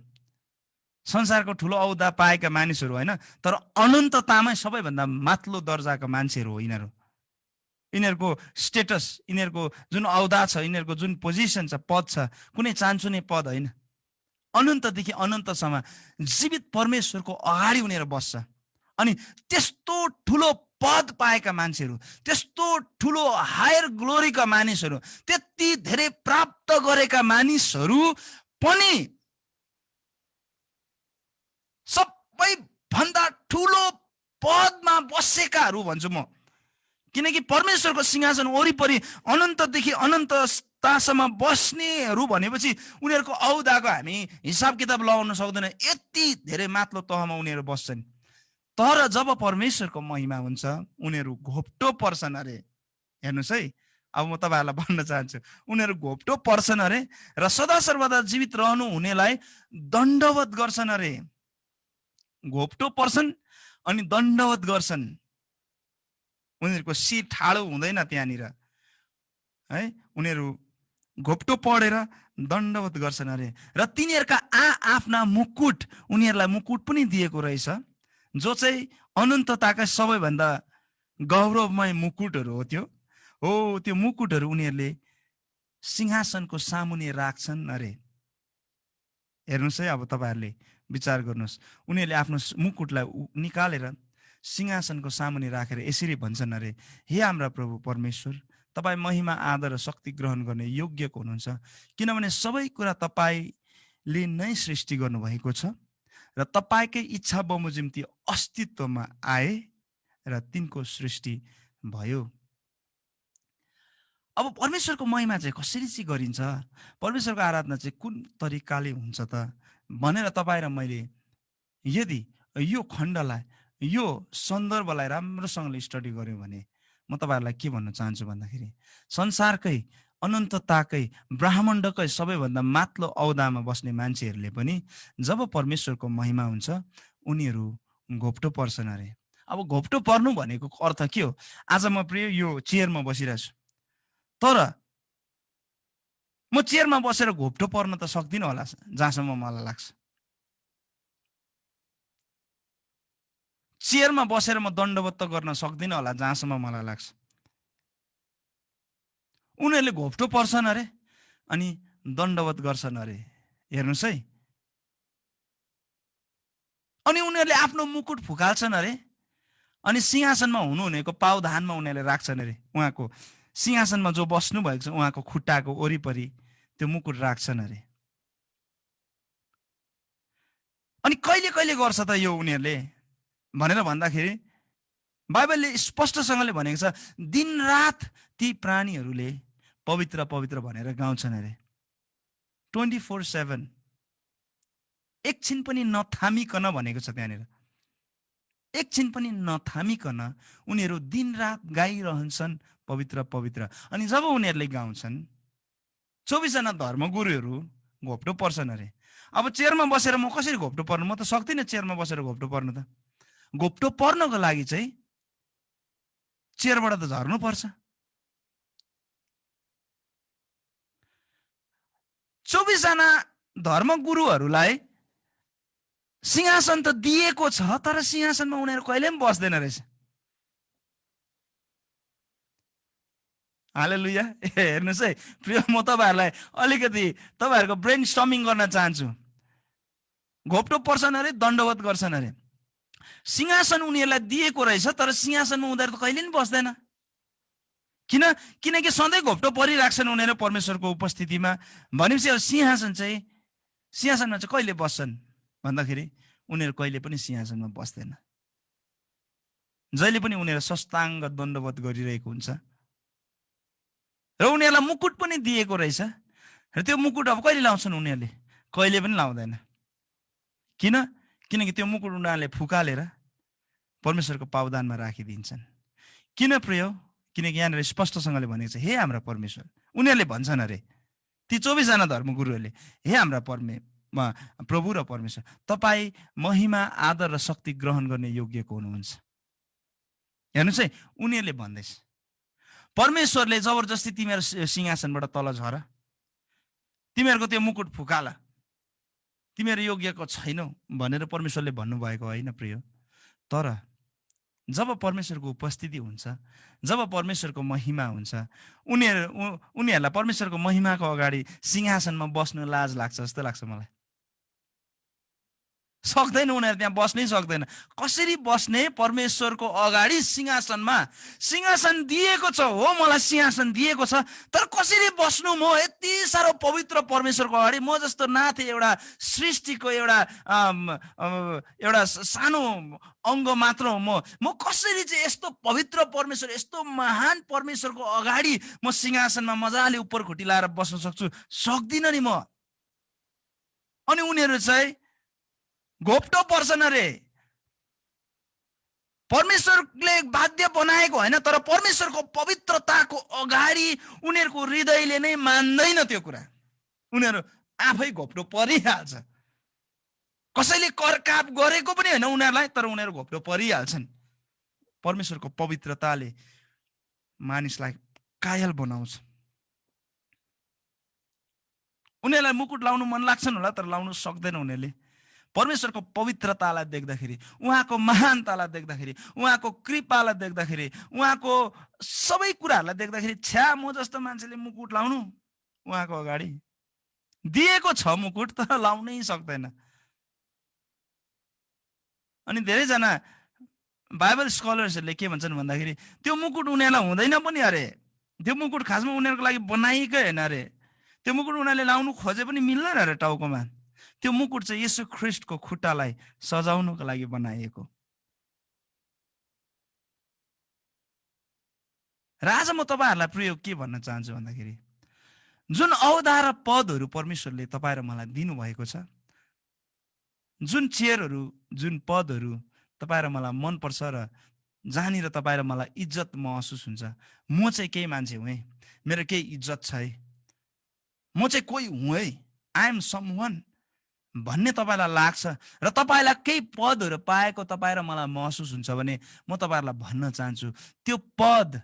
संसारको ठुलो औदा पाएका मानिसहरू होइन, तर अनन्ततामै सबैभन्दा माथिल्लो दर्जाका मान्छेहरू हो यिनीहरू। यिनीहरूको स्टेटस, यिनीहरूको जुन औदा छ, यिनीहरूको जुन पोजिसन छ, पद छ, कुनै चान्चुने पद होइन, अनन्तदेखि अनन्तसम्म जीवित परमेश्वरको अगाडि उनीहरू बस्छ। अनि त्यस्तो ठुलो पद पाएका मान्छेहरू, त्यस्तो ठुलो हायर ग्लोरीका मानिसहरू, त्यति धेरै प्राप्त गरेका मानिसहरू पनि सबैभन्दा ठुलो पदमा बसेकाहरू भन्छु म, किनकि परमेश्वरको सिंहासन वरिपरि अनन्तदेखि अनन्ततासम्म बस्नेहरू भनेपछि उनीहरूको औदाको हामी हिसाब किताब लगाउन सक्दैन, यति धेरै माथिल्लो तहमा उनीहरू बस्छन्। तर जब परमेश्वरको महिमा हुन्छ उनीहरू घोप्टो पर्छन् अरे। हेर्नुहोस् है, अब म तपाईँहरूलाई भन्न चाहन्छु, उनीहरू घोप्टो पर्छन् अरे र सदा सर्वदा जीवित रहनु हुनेलाई दण्डवत गर्छन् अरे। घोप्टो पर्छन् अनि दण्डवत गर्छन्, उनीहरूको शिर ठाडो हुँदैन त्यहाँनिर है, उनीहरू घोप्टो पढेर दण्डवत गर्छन् अरे। र तिनीहरूका आफ्ना मुकुट, उनीहरूलाई मुकुट पनि दिएको रहेछ जो चाहिँ अनन्तताका सबैभन्दा गौरवमय मुकुटहरू हो। त्यो मुकुटहरू उनीहरूले सिंहासनको सामुन्ने राख्छन् अरे। हेर्नुहोस् है, अब तपाईँहरूले विचार गर्नुहोस्, उनीहरूले आफ्नो मुकुटलाई निकालेर सिंहासनको सामुन्ने राखेर यसरी भन्छन् अरे, हे हाम्रा प्रभु परमेश्वर, तपाईँ महिमा, आदर र शक्ति ग्रहण गर्ने योग्यको हुनुहुन्छ, किनभने सबै कुरा तपाईँले नै सृष्टि गर्नुभएको छ र तपाईँकै इच्छा बमोजिम ती अस्तित्वमा आए र तिनको सृष्टि भयो। अब परमेश्वरको महिमा चाहिँ कसरी चाहिँ गरिन्छ, परमेश्वरको आराधना चाहिँ कुन तरिकाले हुन्छ त भनेर तपाईँ र मैले यदि यो खण्डलाई, यो सन्दर्भलाई राम्रोसँगले स्टडी गऱ्यौँ भने म तपाईँहरूलाई के भन्न चाहन्छु भन्दाखेरि संसारकै, अनन्तताकै, ब्रह्माण्डकै सबैभन्दा माथिल्लो औदामा बस्ने मान्छेहरूले पनि जब परमेश्वरको महिमा हुन्छ उनीहरू घोप्टो पर्छन् अरे। अब घोप्टो पर्नु भनेको अर्थ के हो? आज म प्रिय यो चेयरमा बसिरहेको छु, तर म चेयरमा बसेर घोप्टो पर्न त सक्दिनँ होला जहाँसम्म मलाई लाग्छ। चेयरमा बसेर म दण्डवत त गर्न सक्दिनँ होला जहाँसम्म मलाई लाग्छ। उनीहरूले घोप्टो पर्छन् अरे अनि दण्डवत गर्छन् अरे। हेर्नुहोस् है, अनि उनीहरूले आफ्नो मुकुट फुकाल्छन् अरे अनि सिंहासनमा हुनुहुनेको पाउधानमा उनीहरूले राख्छन् अरे। उहाँको सिंहासनमा जो बस्नु भएको छ उहाँको खुट्टाको वरिपरि त्यो मुकुट राख्छन् अरे। अनि कहिले कहिले गर्छ त यो उनीहरूले भनेर भन्दाखेरि बाइबलले स्पष्टसँगले भनेको छ, दिनरात ती प्राणीहरूले पवित्र पवित्र भनेर गाउँछन् अरे। 24/7 एकछिन पनि नथामिकन भनेको छ त्यहाँनिर, एकछिन पनि नथामिकन उनीहरू दिनरात गाइरहन्छन् पवित्र पवित्र। अनि जब उनीहरूले गाउँछन् 24 जना धर्मगुरुहरू घोप्टो पर्छन् अरे। अब चेयरमा बसेर म कसरी घोप्टो पर्नु? म त सक्दिनँ चेयरमा बसेर घोप्टो पर्नु त। घोप्टो पर्नको लागि चाहिँ चेयरबाट त झर्नु पर्छ। 24 जना धर्मगुरुहरूलाई सिंहासन त दिएको छ, तर सिंहासनमा उनीहरू कहिले पनि बस्दैन रहेछ। हालेलुया। हेर्नुहोस् है प्रिय, म तपाईँहरूलाई अलिकति तपाईँहरूको ब्रेन स्टर्मिङ गर्न चाहन्छु। घोप्टो पर्छन् अरे, दण्डवत गर्छन् अरे। सिंहासन उनीहरूलाई दिएको रहेछ, तर सिंहासनमा उनीहरू त कहिले पनि बस्दैन। किनकि सधैँ घोप्टो परिराख्छन् उनीहरू परमेश्वरको उपस्थितिमा। भनेपछि अब सिंहासनमा चाहिँ कहिले बस्छन् भन्दाखेरि उनीहरू कहिले पनि सिंहासनमा बस्दैन। जहिले पनि उनीहरू सष्टाङ्ग दण्डवत गरिरहेको हुन्छ। र उनीहरूलाई मुकुट पनि दिएको रहेछ, र त्यो मुकुट अब कहिले लाउँछन् उनीहरूले? कहिले पनि लाउँदैन। किनकि त्यो मुकुट उनीहरूले फुकालेर परमेश्वरको पावदानमा राखिदिन्छन्। किन प्रिय? किनकि यहाँनिर स्पष्टसँगले भनेको छ, हे हाम्रा परमेश्वर। उनीहरूले भन्छन् अरे, ती 24 जना धर्मगुरुहरूले, हे हाम्रा प्रभु र परमेश्वर, तपाईँ महिमा, आदर र शक्ति ग्रहण गर्ने योग्यको हुनुहुन्छ। हेर्नुहोस् है, उनीहरूले भन्दैछ परमेश्वरले जबरजस्ती तिमीहरू सिंहासनबाट तल झर, तिमीहरूको त्यो मुकुट फुकाला, तिमीहरू योग्यको छैनौ भनेर परमेश्वरले भन्नुभएको होइन प्रिय। तर जब परमेश्वरको उपस्थिति हुन्छ, जब परमेश्वरको महिमा हुन्छ, उनीहरूलाई परमेश्वरको महिमाको अगाडि सिंहासनमा बस्नु लाज लाग्छ जस्तो लाग्छ मलाई। सक्दैन, उनीहरू त्यहाँ बस्नै सक्दैन। कसरी बस्ने परमेश्वरको अगाडि सिंहासनमा? सिंहासन दिएको छ, हो मलाई सिंहासन दिएको छ, तर कसरी बस्नु? म यति साह्रो पवित्र परमेश्वरको अगाडि, म जस्तो नाथे एउटा सृष्टिको एउटा सानो अङ्ग मात्र हो म कसरी चाहिँ यस्तो पवित्र परमेश्वर, यस्तो महान परमेश्वरको अगाडि म सिंहासनमा मजाले उपर खुट्टी लाएर बस्न सक्छु? सक्दिनँ नि म। अनि उनीहरू चाहिँ घोप्टो पर्छन् अरे। परमेश्वरले बाध्य बनाएको होइन, तर परमेश्वरको पवित्रताको अगाडि उनीहरूको हृदयले नै मान्दैन त्यो कुरा। उनीहरू आफै घोप्टो परिहाल्छ। कसैले करकाप गरेको पनि होइन उनीहरूलाई, तर उनीहरू घोप्टो परिहाल्छन्। परमेश्वरको पवित्रताले मानिसलाई कायल बनाउँछ। उनीहरूलाई मुकुट लाउनु मन लाग्छन् होला, तर लाउनु सक्दैन उनीहरूले। परमेश्वरको पवित्रतालाई देख्दाखेरि, उहाँको महानतालाई देख्दाखेरि, उहाँको कृपालाई देख्दाखेरि, उहाँको सबै कुराहरूलाई देख्दाखेरि, छ्या म जस्तो मान्छेले मुकुट लाउनु उहाँको अगाडि? दिएको छ मुकुट, तर लाउनै सक्दैन। अनि धेरैजना बाइबल स्कलर्सहरूले के भन्छन् भन्दाखेरि, त्यो मुकुट उनीहरूलाई हुँदैन पनि अरे। त्यो मुकुट खासमा उनीहरूको लागि बनाइएकै होइन अरे। त्यो मुकुट उनीहरूले लाउनु खोजे पनि मिल्दैन अरे टाउकोमा। त्यो मुकुट चाहिँ येशू ख्रिस्टको खुट्टालाई सजाउनुको लागि बनाइएको। र आज म तपाईँहरूलाई प्रिय के भन्न चाहन्छु भन्दाखेरि, जुन औदा र पदहरू परमेश्वरले तपाईँ र मलाई दिनुभएको छ, जुन चेयरहरू, जुन पदहरू तपाईँ र मलाई मनपर्छ र जहाँनिर तपाईँ र मलाई इज्जत महसुस हुन्छ, म चाहिँ केही मान्छे हुँ है, मेरो केही इज्जत छ है, म चाहिँ कोही हुँ है, आई एम सम वान भन्ने तपाईँलाई लाग्छ र तपाईँलाई केही पदहरू पाएको तपाईँ र मलाई महसुस हुन्छ भने म तपाईँहरूलाई भन्न चाहन्छु, त्यो पद,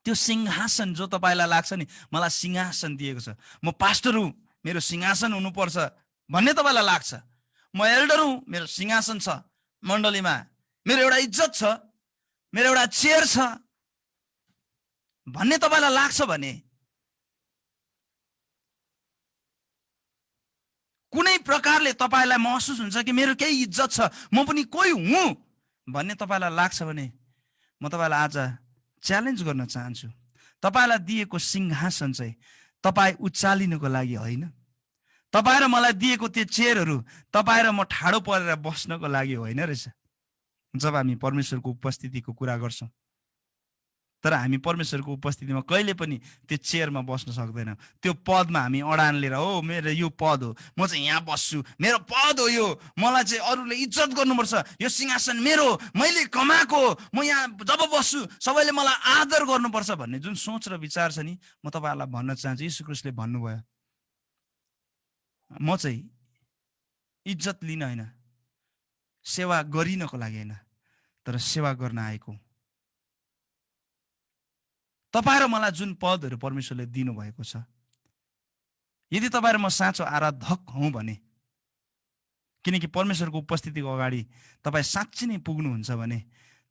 त्यो सिंहासन जो तपाईँलाई लाग्छ नि, मलाई सिंहासन दिएको छ, म पास्टर हुँ, मेरो सिंहासन हुनुपर्छ भन्ने तपाईँलाई लाग्छ, म एल्डर हुँ, मेरो सिंहासन छ मण्डलीमा, मेरो एउटा इज्जत छ, मेरो एउटा चेयर छ भन्ने तपाईँलाई लाग्छ भने, कुनै प्रकारले तपाईँलाई महसुस हुन्छ कि मेरो केही इज्जत छ, म पनि कोही हुँ भन्ने तपाईँलाई लाग्छ भने, म तपाईँलाई आज च्यालेन्ज गर्न चाहन्छु, तपाईँलाई दिएको सिंहासन चाहिँ तपाईँ उचालिनुको लागि होइन, तपाईँ र मलाई दिएको त्यो चेयरहरू तपाईँ र म ठाडो परेर बस्नको लागि होइन रहेछ। जब हामी परमेश्वरको उपस्थितिको कुरा गर्छौँ, तर हामी परमेश्वरको उपस्थितिमा कहिले पनि त्यो चेयरमा बस्न सक्दैनौँ। त्यो पदमा हामी अडान लिएर, हो मेरो यो पद हो, म चाहिँ यहाँ बस्छु, मेरो पद हो यो, मलाई चाहिँ अरूले इज्जत गर्नुपर्छ, यो सिंहासन मेरो, मैले कमाएको, म यहाँ जब बस्छु सबैले मलाई आदर गर्नुपर्छ भन्ने जुन सोच र विचार छ नि, म तपाईँहरूलाई भन्न चाहन्छु, यीशु ख्रीष्टले भन्नुभयो, म चाहिँ इज्जत लिन होइन, सेवा गरिनको लागि होइन, तर सेवा गर्न आएको। तपाईँ र मलाई जुन पदहरू परमेश्वरले दिनुभएको छ, यदि तपाईँ र म साँचो आराधक हौँ भने, किनकि परमेश्वरको उपस्थितिको अगाडि तपाईँ साँच्ची नै पुग्नुहुन्छ भने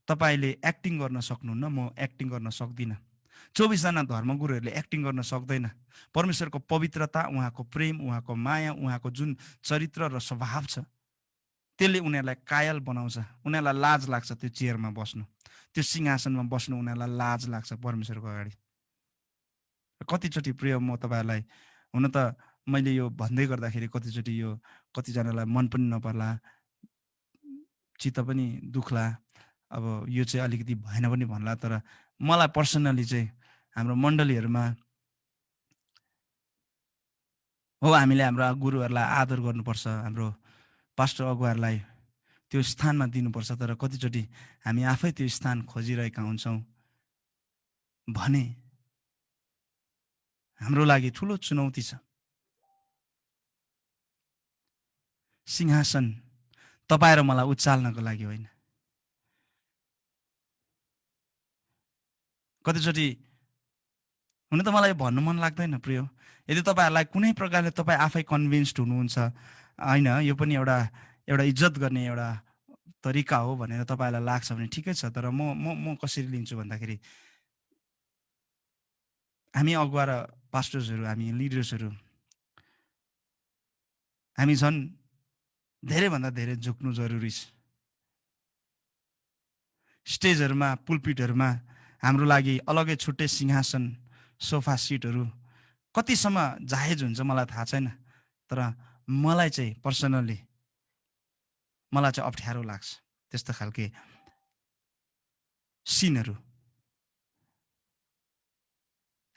तपाईँले एक्टिङ गर्न सक्नुहुन्न, म एक्टिङ गर्न सक्दिनँ। 24जना धर्मगुरुहरूले एक्टिङ गर्न सक्दैन। परमेश्वरको पवित्रता, उहाँको प्रेम, उहाँको माया, उहाँको जुन चरित्र र स्वभाव छ, त्यसले उनीहरूलाई कायल बनाउँछ। उनीहरूलाई लाज लाग्छ त्यो चेयरमा बस्नु, त्यो सिंहासनमा बस्नु उनीहरूलाई लाज लाग्छ परमेश्वरको अगाडि। कतिचोटि प्रिय म तपाईँहरूलाई, हुन त मैले यो भन्दै गर्दाखेरि कतिचोटि यो कतिजनालाई मन पनि नपर्ला, चित्त पनि दुख्ला, अब यो चाहिँ अलिकति भएन पनि भन्ला। तर मलाई पर्सनली चाहिँ हाम्रो मण्डलीहरूमा हो, हामीले हाम्रो गुरुहरूलाई आदर गर्नुपर्छ, हाम्रो पास्टर अगुवाहरूलाई त्यो स्थानमा दिनुपर्छ। तर कतिचोटि हामी आफै त्यो स्थान खोजिरहेका हुन्छौँ भने हाम्रो लागि ठुलो चुनौती छ। सिंहासन तपाईँ र मलाई उचाल्नको लागि होइन। कतिचोटि हुन त मलाई भन्नु मन लाग्दैन प्रिय, यदि तपाईँहरूलाई कुनै प्रकारले तपाईँ आफै कन्भिन्स्ड हुनुहुन्छ, होइन यो पनि एउटा एउटा इज्जत गर्ने एउटा तरिका हो भनेर तपाईँलाई लाग्छ भने ठिकै छ। तर म कसरी लिन्छु भन्दाखेरि, हामी अगुवा र पास्टर्सहरू, हामी लिडर्सहरू, हामी झन् धेरैभन्दा धेरै झुक्नु जरुरी छ। स्टेजहरूमा, पुलपिटहरूमा हाम्रो लागि अलग्गै छुट्टै सिंहासन, सोफा सिटहरू कतिसम्म जायज हुन्छ मलाई थाहा छैन। तर मलाई चाहिँ पर्सनल्ली मलाई चाहिँ अप्ठ्यारो लाग्छ त्यस्तो खालके सिनहरू।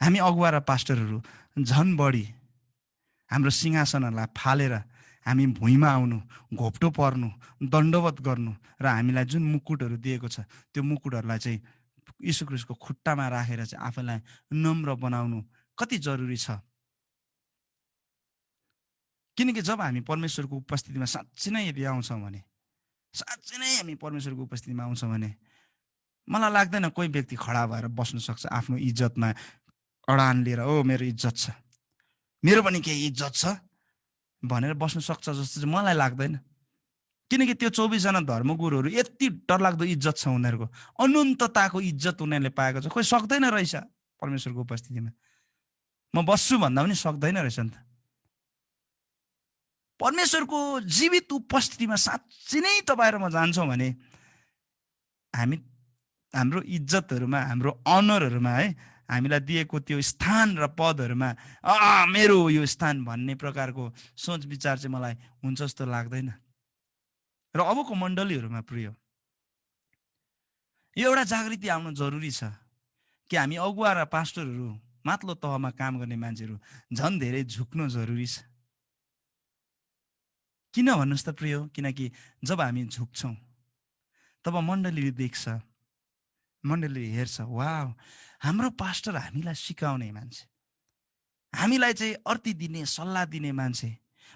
हामी अगुवा र पास्टरहरू झन् बढी हाम्रो सिंहासनहरूलाई फालेर हामी भुइँमा आउनु, घोप्टो पर्नु, दण्डवत गर्नु र हामीलाई जुन मुकुटहरू दिएको छ त्यो मुकुटहरूलाई चाहिँ यीशु ख्रीष्टको खुट्टामा राखेर चाहिँ आफैलाई नम्र बनाउनु कति जरुरी छ। किनकि जब हामी परमेश्वरको उपस्थितिमा साँच्चै नै यदि आउँछौँ भने, साँच्चै नै हामी परमेश्वरको उपस्थितिमा आउँछौँ भने, मलाई लाग्दैन कोही व्यक्ति खडा भएर बस्न सक्छ आफ्नो इज्जतमा अडान लिएर, ओ मेरो इज्जत छ, मेरो पनि केही इज्जत छ भनेर बस्नु सक्छ जस्तो चाहिँ मलाई लाग्दैन। किनकि त्यो 24जना धर्मगुरुहरू यति डरलाग्दो इज्जत छ उनीहरूको, अनन्तताको इज्जत उनीहरूले पाएको छ। खोइ सक्दैन रहेछ परमेश्वरको उपस्थितिमा म बस्छु भन्दा पनि सक्दैन रहेछ नि त। परमेश्वरको जीवित उपस्थितिमा साँच्ची नै तपाईँ र म जान्छौँ भने हामी हाम्रो इज्जतहरूमा, हाम्रो अनरहरूमा, है, हामीलाई दिएको त्यो स्थान र पदहरूमा मेरो यो स्थान भन्ने प्रकारको सोच विचार चाहिँ मलाई हुन्छ जस्तो लाग्दैन। र अबको मण्डलीहरूमा प्रिय, यो एउटा जागृति आउनु जरुरी छ कि हामी अगुवा र पास्टरहरू, माथिल्लो तहमा काम गर्ने मान्छेहरू झन् धेरै झुक्नु जरुरी छ। किन भन्नुहोस् त प्रिय? किनकि जब हामी झुक्छौँ तब मण्डलीले देख्छ, मण्डलीले हेर्छ, वाह हाम्रो पास्टर हामीलाई सिकाउने मान्छे, हामीलाई चाहिँ अर्ती दिने, सल्लाह दिने मान्छे।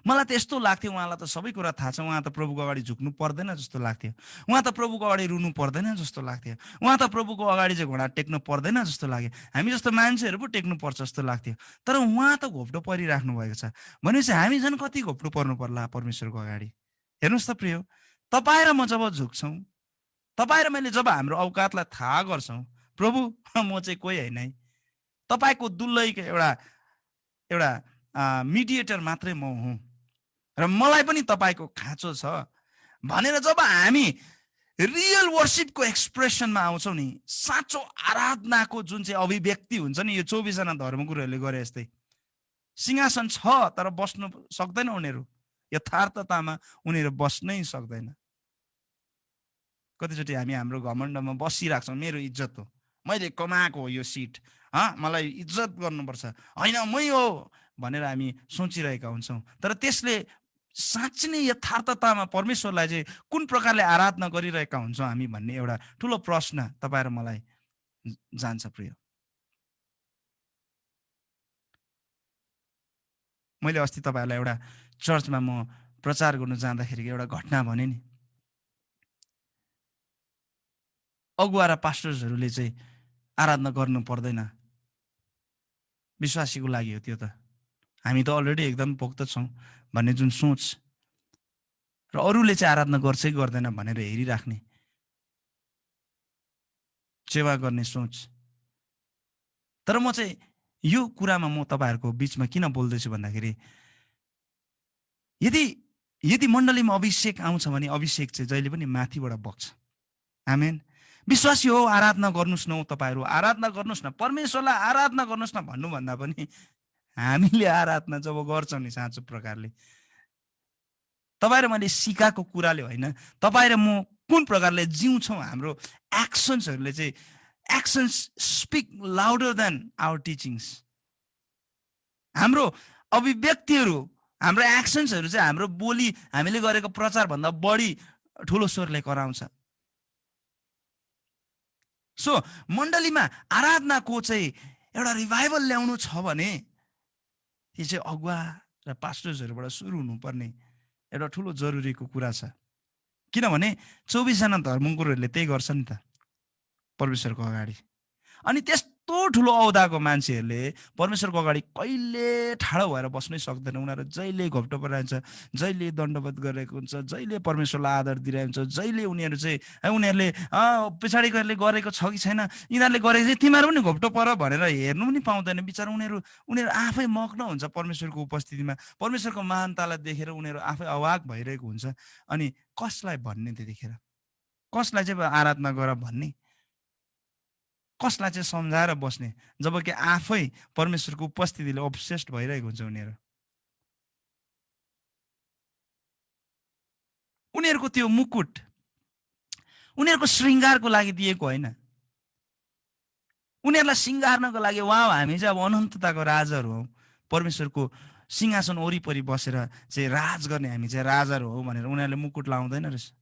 मलाई त यस्तो लाग्थ्यो उहाँलाई त सबै कुरा थाहा छ, उहाँ त प्रभुको अगाडि झुक्नु पर्दैन जस्तो लाग्थ्यो, उहाँ त प्रभुको अगाडि रुनु पर्दैन जस्तो लाग्थ्यो, उहाँ त प्रभुको अगाडि चाहिँ घुँडा टेक्नु पर्दैन जस्तो लाग्यो, हामी जस्तो मान्छेहरू पो टेक्नु पर्छ जस्तो लाग्थ्यो। तर उहाँ त घोप्टो परिराख्नु भएको छ भनेपछि हामी झन् कति घोप्टो पर्नु पर्ला परमेश्वरको अगाडि। हेर्नुहोस् त प्रिय, तपाईँ र म जब झुक्छौँ, तपाईँ र मैले जब हाम्रो औकातलाई थाहा गर्छौँ, प्रभु म चाहिँ कोही होइन है, तपाईँको दुलैको एउटा एउटा मिडिएटर मात्रै म हुँ र मलाई पनि तपाईँको खाँचो छ भनेर जब हामी रियल वर्सिपको एक्सप्रेसनमा आउँछौँ नि, साँचो आराधनाको जुन चाहिँ अभिव्यक्ति हुन्छ नि, यो 24जना धर्मगुरुहरूले गरे जस्तै, सिंहासन छ तर बस्नु सक्दैन उनीहरू, यथार्थतामा उनीहरू बस्नै सक्दैन। कतिचोटि हामी हाम्रो घमण्डमा बसिरहेको छौँ, मेरो इज्जत हो, मैले कमाएको हो यो सिट, मलाई इज्जत गर्नुपर्छ, होइन मै हो भनेर हामी सोचिरहेका हुन्छौँ। तर त्यसले साँच्चै नै यथार्थतामा परमेश्वरलाई चाहिँ कुन प्रकारले आराधना गरिरहेका हुन्छौँ हामी भन्ने एउटा ठुलो प्रश्न तपाईँ र मलाई जान्छ प्रिय। मैले अस्ति तपाईँहरूलाई एउटा चर्चमा म प्रचार गर्नु जाँदाखेरि एउटा घटना भने नि, अगुवा र पास्टर्सहरूले चाहिँ आराधना गर्नु पर्दैन विश्वासीको लागि हो त्यो त। हामी त अलरेडी एकदम पोख्त छौँ भन्ने जुन सोच र अरूले चाहिँ आराधना गर्छ कि गर्दैन भनेर हेरिराख्ने सेवा गर्ने सोच। तर म चाहिँ यो कुरामा म तपाईँहरूको बिचमा किन बोल्दैछु भन्दाखेरि यदि यदि मण्डलीमा अभिषेक आउँछ भने अभिषेक चाहिँ जहिले पनि माथिबाट बग्छ। आमेन। विश्वासी हो आराधना गर्नुहोस् न, तपाईँहरू आराधना गर्नुहोस् न, परमेश्वरलाई आराधना गर्नुहोस् न भन्नुभन्दा पनि हामीले आराधना जब गर्छौँ नि साँचो प्रकारले, तपाईँ र मैले सिकाएको कुराले होइन, तपाईँ र म कुन प्रकारले जिउँछौँ, हाम्रो एक्सन्सहरूले चाहिँ actions speak louder than our teachings. हाम्रो अभिव्यक्तिहरू, हाम्रो एक्सन्सहरू चाहिँ हाम्रो बोली, हामीले गरेको प्रचारभन्दा बढी ठुलो स्वरले कराउँछ। सो मण्डलीमा आराधनाको चाहिँ एउटा रिभाइभल ल्याउनु छ भने त्यो चाहिँ अगुवा र पास्टर्सहरूबाट सुरु हुनुपर्ने एउटा ठुलो जरुरीको कुरा छ। किनभने 24जना धर्मगुरुहरूले त्यही गर्छ नि त परमेश्वरको अगाडि। अनि त्यस्तो ठुलो औदाको मान्छेहरूले परमेश्वरको अगाडि कहिले ठाडो भएर बस्नै सक्दैन। उनीहरू जहिले घोप्टो परिरहन्छ, जहिले दण्डवत गरेको हुन्छ, जहिले परमेश्वरलाई आदर दिइरहेको हुन्छ, जहिले उनीहरू चाहिँ उनीहरूले पछाडिकोहरूले गरेको छ कि छैन, यिनीहरूले गरेको चाहिँ तिमीहरू पनि घोप्टो पर भनेर हेर्नु पनि पाउँदैन। बिचरा उनीहरू आफै मग्न हुन्छ परमेश्वरको उपस्थितिमा। परमेश्वरको महानतालाई देखेर उनीहरू आफै अवाक भइरहेको हुन्छ। अनि कसलाई भन्ने त्यतिखेर? कसलाई चाहिँ आराधना गर भन्ने? कसलाई चाहिँ सम्झाएर बस्ने? जबकि आफै परमेश्वरको उपस्थितिले अब्सेस्ड भइरहेको हुन्छ उनीहरू। उनीहरूको त्यो मुकुट उनीहरूको श्रृङ्गारको लागि दिएको होइन, उनीहरूलाई सिँगार्नको लागि वाह हामी चाहिँ अब अनन्तताको राजाहरू हौ, परमेश्वरको सिंहासन वरिपरि बसेर चाहिँ राज गर्ने हामी चाहिँ राजाहरू हौ भनेर उनीहरूले मुकुट लाउँदैन रहेछ।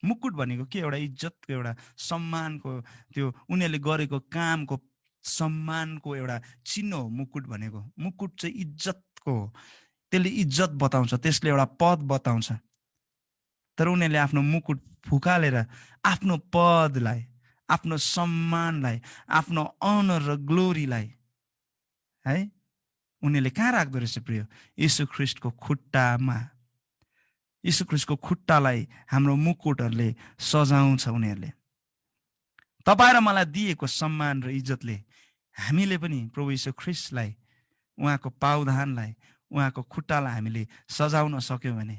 मुकुट भनेको के? एउटा इज्जतको, एउटा सम्मानको, त्यो उनीहरूले गरेको कामको सम्मानको एउटा चिन्ह हो मुकुट भनेको। मुकुट चाहिँ इज्जतको हो, त्यसले इज्जत बताउँछ, त्यसले एउटा पद बताउँछ। तर उनीहरूले आफ्नो मुकुट फुकालेर आफ्नो पदलाई, आफ्नो सम्मानलाई, आफ्नो अनर र ग्लोरीलाई है उनीहरूले कहाँ राख्दो रहेछ प्रिय? यीशु ख्रीष्टको खुट्टामा। यीशु ख्रीष्टको खुट्टालाई हाम्रो मुकुटहरूले सजाउँछ उनीहरूले। तपाईँ र मलाई दिएको सम्मान र इज्जतले हामीले पनि प्रभु यीशु ख्रीष्टलाई, उहाँको पावधानलाई, उहाँको खुट्टालाई हामीले सजाउन सक्यौँ भने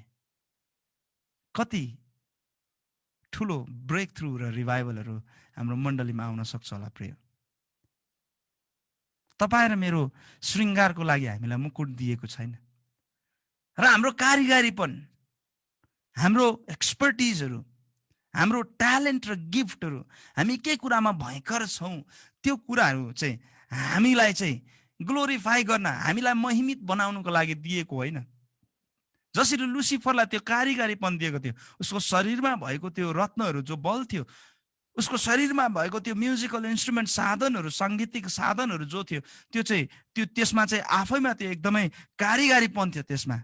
कति ठुलो ब्रेक थ्रु र रिभाइभलहरू हाम्रो मण्डलीमा आउन सक्छ होला प्रिय। तपाईँ र मेरो श्रृङ्गारको लागि हामीलाई मुकुट दिएको छैन। र हाम्रो कारिगरीपन, हाम्रो एक्सपर्टिजहरू, हाम्रो ट्यालेन्ट र गिफ्टहरू, हामी के कुरामा भयङ्कर छौँ, त्यो कुराहरू चाहिँ हामीलाई चाहिँ ग्लोरिफाई गर्न, हामीलाई महिमित बनाउनुको लागि दिएको होइन। जसरी लुसिफरलाई त्यो कारिगरीपन दिएको थियो, उसको शरीरमा भएको त्यो रत्नहरू जो बल थियो, उसको शरीरमा भएको त्यो म्युजिकल इन्स्ट्रुमेन्ट साधनहरू, साङ्गीतिक साधनहरू जो थियो, त्यो चाहिँ त्यसमा चाहिँ आफैमा त्यो एकदमै कारिगरीपन थियो त्यसमा।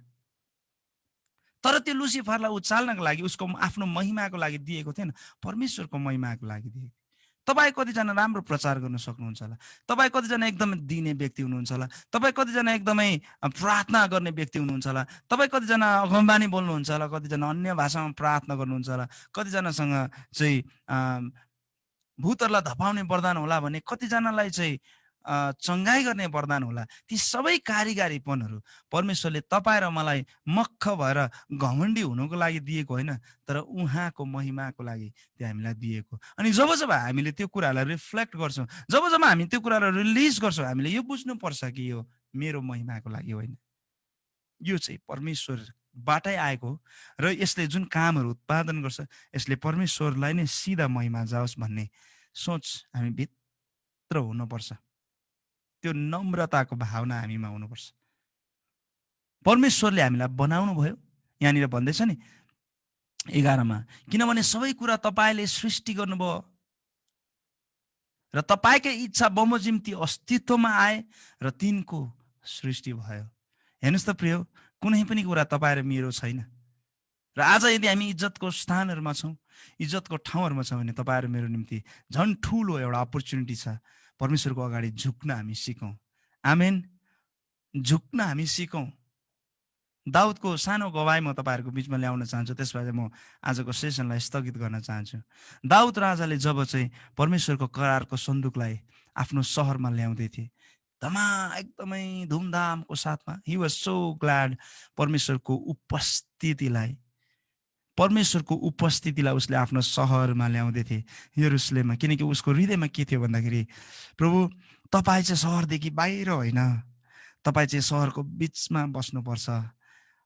तर त्यो लुसिफरलाई उचाल्नको लागि, उसको आफ्नो महिमाको लागि दिएको थिएन, परमेश्वरको महिमाको लागि दिएको। तपाईँ कतिजना राम्रो प्रचार गर्न सक्नुहुन्छ होला, तपाईँ कतिजना एकदमै दिने व्यक्ति हुनुहुन्छ होला, तपाईँ कतिजना एकदमै प्रार्थना गर्ने व्यक्ति हुनुहुन्छ होला, तपाईँ कतिजना अगमबानी बोल्नुहुन्छ होला, कतिजना अन्य भाषामा प्रार्थना गर्नुहुन्छ होला, कतिजनासँग चाहिँ भूतहरूलाई धपाउने वरदान होला भने, कतिजनालाई चाहिँ चङ्गाई गर्ने वरदान होला। ती सबै कारिगरीपनहरू परमेश्वरले तपाईँ र मलाई मक्ख भएर घमण्डी हुनुको लागि दिएको होइन, तर उहाँको महिमाको लागि त्यो हामीलाई दिएको। अनि जब जब हामीले त्यो कुरालाई रिफ्लेक्ट गर्छौँ, जब जब हामी त्यो कुरालाई रिलिज गर्छौँ, हामीले यो बुझ्नुपर्छ कि यो मेरो महिमाको लागि होइन, यो चाहिँ परमेश्वरबाटै आएको र यसले जुन कामहरू उत्पादन गर्छ, यसले परमेश्वरलाई नै सिधा महिमा जाओस् भन्ने सोच हामी भित्र हुनुपर्छ। त्यो नम्रताको भावना हामीमा हुनुपर्छ। परमेश्वरले हामीलाई बनाउनु भयो, यहाँनिर भन्दैछ नि 11मा, किनभने सबै कुरा तपाईँले सृष्टि गर्नुभयो र तपाईँकै इच्छा बमोजिम ती अस्तित्वमा आए र तिनको सृष्टि भयो। हेर्नुहोस् त प्रिय, कुनै पनि कुरा तपाईँ र मेरो छैन, र र आज यदि हामी इज्जतको स्थानहरूमा छौँ, इज्जतको ठाउँहरूमा छौँ भने तपाईँहरू मेरो निम्ति झन् ठुलो एउटा अपर्च्युनिटी छ। परमेश्वरको अगाडि झुक्न हामी सिकौँ। आमेन। झुक्न हामी सिकौँ। दाउदको सानो गवाई म तपाईँहरूको बिचमा ल्याउन चाहन्छु, त्यसपछि म आजको सेसनलाई स्थगित गर्न चाहन्छु। दाउद राजाले जब चाहिँ परमेश्वरको करारको सन्दुकलाई आफ्नो सहरमा ल्याउँदै थिए, एकदमै धुमधामको साथमा, ही वाज सो ग्ल्याड परमेश्वरको उपस्थितिलाई उसले आफ्नो सहरमा ल्याउँदै थिए, यरुसलेममा। किनकि उसको हृदयमा के थियो भन्दाखेरि, प्रभु तपाईँ चाहिँ सहरदेखि बाहिर होइन, तपाईँ चाहिँ सहरको बिचमा बस्नुपर्छ।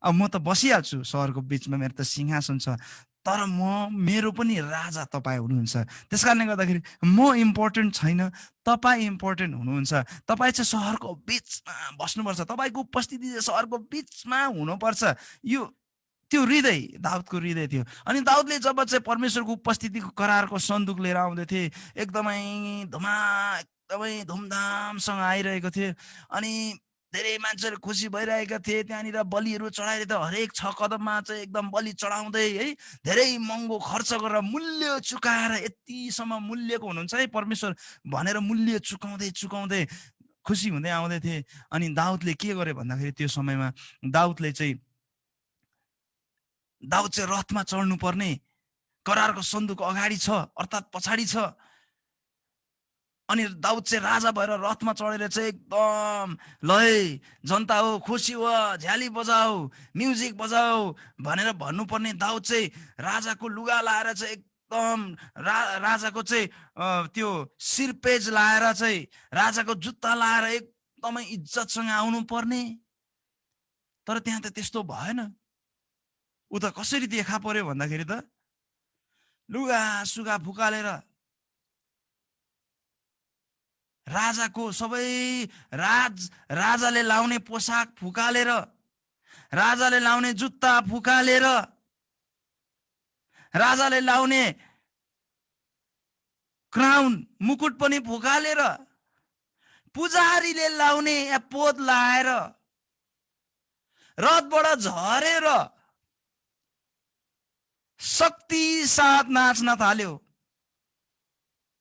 अब म त बसिहाल्छु सहरको बिचमा, मेरो त सिंहासन छ, तर मेरो पनि राजा तपाईँ हुनुहुन्छ। त्यस कारणले गर्दाखेरि म इम्पोर्टेन्ट छैन, तपाईँ इम्पोर्टेन्ट हुनुहुन्छ। तपाईँ चाहिँ सहरको बिचमा बस्नुपर्छ, तपाईँको उपस्थिति चाहिँ सहरको बिचमा हुनुपर्छ। त्यो हृदय दाउदको हृदय थियो। अनि दाउदले जब चाहिँ परमेश्वरको उपस्थितिको करारको सन्दुक लिएर आउँदै थिए, एकदमै धुमधामसँग आइरहेको थियो। अनि धेरै मान्छेहरू खुसी भइरहेका थिए। त्यहाँनिर बलिहरू चढाएर त हरेक 6 कदममा चाहिँ एकदम बलि चढाउँदै है, धेरै महँगो खर्च गरेर मूल्य चुकाएर, यतिसम्म मूल्यको हुनुहुन्छ है परमेश्वर भनेर मूल्य चुकाउँदै खुसी हुँदै आउँदै थिए। अनि दाउदले के गर्यो भन्दाखेरि, त्यो समयमा दाउद चाहिँ रथमा चढ्नु पर्ने, करारको सन्दुक अगाडि छ अर्थात् पछाडि छ। अनि दाउद चाहिँ राजा भएर रथमा चढेर चाहिँ एकदम ल है जनता हो, खुसी हो, झ्याली बजाऊ, म्युजिक बजाऊ भनेर भन्नुपर्ने दाउद चाहिँ राजाको लुगा लाएर चाहिँ एकदम राजाको चाहिँ त्यो शिरपेज लाएर चाहिँ राजाको जुत्ता लाएर एकदमै इज्जतसँग आउनु पर्ने। तर त्यहाँ त त्यस्तो भएन। ऊ त कसरी देखा पर्यो भन्दाखेरि त लुगा सुगा फुकालेर, राजाको सबै राजाले लाउने पोसाक फुकालेर, राजाले लाउने जुत्ता फुकालेर, राजाले लाउने क्राउन मुकुट पनि फुकालेर, पुजारीले लाउने पोत लाएर रथबाट झरेर शक्ति साथ नाच्न थाल्यो।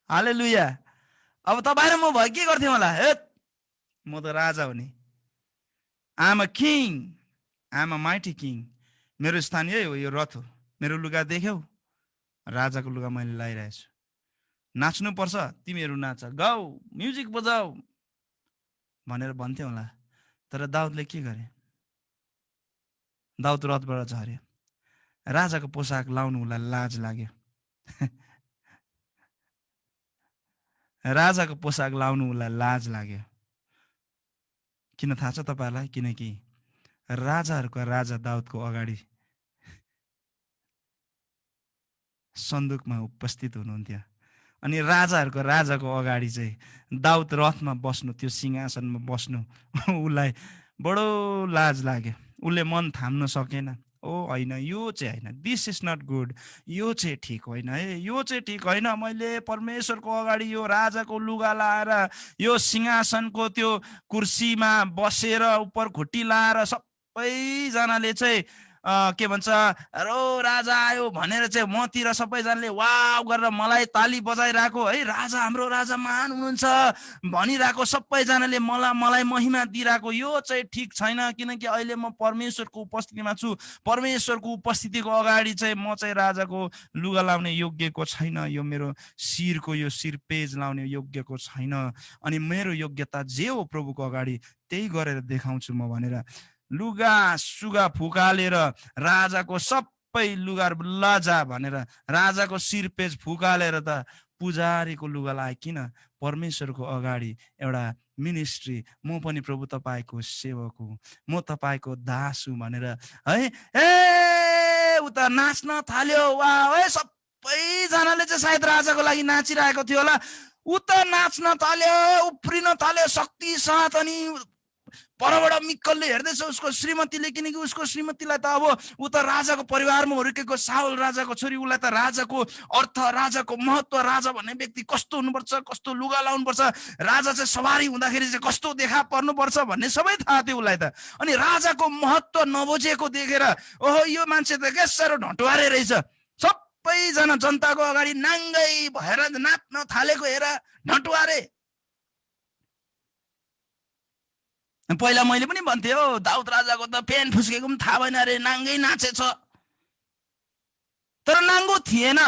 हालेलुया। अब तपाईँ र म भए के गर्थ्यौँ होला? हे म त राजा हो नि, I am a king, I am a mighty king, मेरो स्थान यही हो, यो रथ हो, मेरो लुगा देख्यौ, राजाको लुगा मैले लगाइरहेको छु, नाच्नुपर्छ, तिमीहरू नाच, गाऊ, म्युजिक बजाऊ भनेर भन्थ्यो होला। तर दाउदले के गरे? दाउद रथबाट झर्यो। राजाको पोसाक लाउनु उसलाई लाज लाग्यो। राजाको पोसाक लाउनु उसलाई लाज लाग्यो। किन थाहा छ तपाईँहरूलाई? किनकि राजाहरूको राजा दाउदको अगाडि सन्दुकमा उपस्थित हुनुहुन्थ्यो। अनि राजाहरूको राजाको अगाडि चाहिँ दाउद रथमा बस्नु, त्यो सिंहासनमा बस्नु उसलाई बडो लाज लाग्यो। उसले मन थाम्न सकेन। ओ होइन, यो चाहिँ होइन, दिस इज नट गुड, यो चाहिँ ठिक होइन है, यो चाहिँ ठिक होइन। मैले परमेश्वरको अगाडि यो राजाको लुगा लाएर, यो सिंहासनको त्यो कुर्सीमा बसेर, उपर खुट्टी लाएर सबैजनाले चाहिँ के भन्छ, रो राजा आयो भनेर चाहिँ मतिर सबैजनाले वाव गरेर मलाई ताली बजाइरहेको है, राजा, हाम्रो राजा महान हुनुहुन्छ भनिरहेको, सबैजनाले मलाई महिमा दिइरहेको, यो चाहिँ ठिक छैन। किनकि अहिले म परमेश्वरको उपस्थितिमा छु, परमेश्वरको उपस्थितिको अगाडि चाहिँ म चाहिँ राजाको लुगा लाउने योग्यको छैन, यो मेरो शिरको यो शिरपेज लाउने योग्यको छैन, अनि मेरो योग्यता जे हो प्रभुको अगाडि त्यही गरेर देखाउँछु म भनेर लुगा सुगा फुकालेर, राजाको सबै लुगा लजा भनेर राजाको शिरपेज फुकालेर त पुजारीको लुगा लाए। किन? परमेश्वरको अगाडि एउटा मिनिस्ट्री, म पनि प्रभु तपाईँको सेवक हुँ, म तपाईँको दास हुँ भनेर है, ए उता नाच्न थाल्यो। वा है, सबैजनाले चाहिँ सायद राजाको लागि नाचिरहेको थियो होला। उता नाच्न थाल्यो, उफ्रिन थाल्यो शक्ति साथ, अनि परबाट मिक्कलले हेर्दैछ उसको श्रीमतीले, किनकि उसको श्रीमतीलाई त अब ऊ त राजाको परिवारमा हुर्केको साउल राजाको छोरी, उसलाई त राजाको अर्थ, राजाको महत्त्व, राजा भन्ने व्यक्ति कस्तो हुनुपर्छ, कस्तो लुगा लाउनुपर्छ, राजा चाहिँ सवारी हुँदाखेरि चाहिँ कस्तो देखा पर्नुपर्छ भन्ने सबै थाहा थियो उसलाई त। अनि राजाको महत्त्व नबुझेको देखेर ओहो यो मान्छे त के साह्रो ढटुवारे रहेछ, सबैजना जनताको अगाडि नाङ्गै भएर नाच्न थालेको हेर, ढटुवारे। पहिला मैले पनि भन्थेँ हो, दाउद राजाको त पेन फुस्केको पनि थाहा भएन अरे, नाङ्गै नाचेछ। तर नाङ्गो थिएन,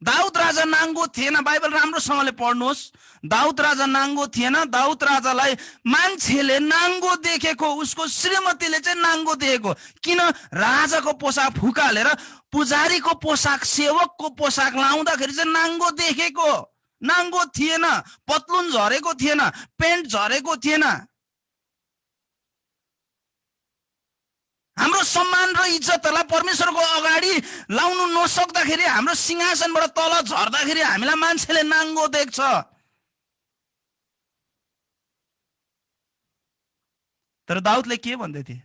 दाउद राजा नाङ्गो थिएन। बाइबल राम्रोसँगले पढ्नुहोस्, दाउद राजा नाङ्गो थिएन। दाउद राजालाई मान्छेले नाङ्गो देखेको, उसको श्रीमतीले चाहिँ नाङ्गो देखेको। किन? राजाको पोसाक फुकालेर पुजारीको पोसाक, सेवकको पोसाक लाउँदाखेरि चाहिँ नाङ्गो देखेको। नाङ्गो थिएन, पतलुन झरेको थिएन, पेन्ट झरेको थिएन। हाम्रो सम्मान र इज्जतलाई परमेश्वरको अगाडि लाउनु नसक्दाखेरि, हाम्रो सिंहासनबाट तल झर्दाखेरि हामीलाई मान्छेले नाङ्गो देख्छ। तर दाउदले के भन्दै थिए?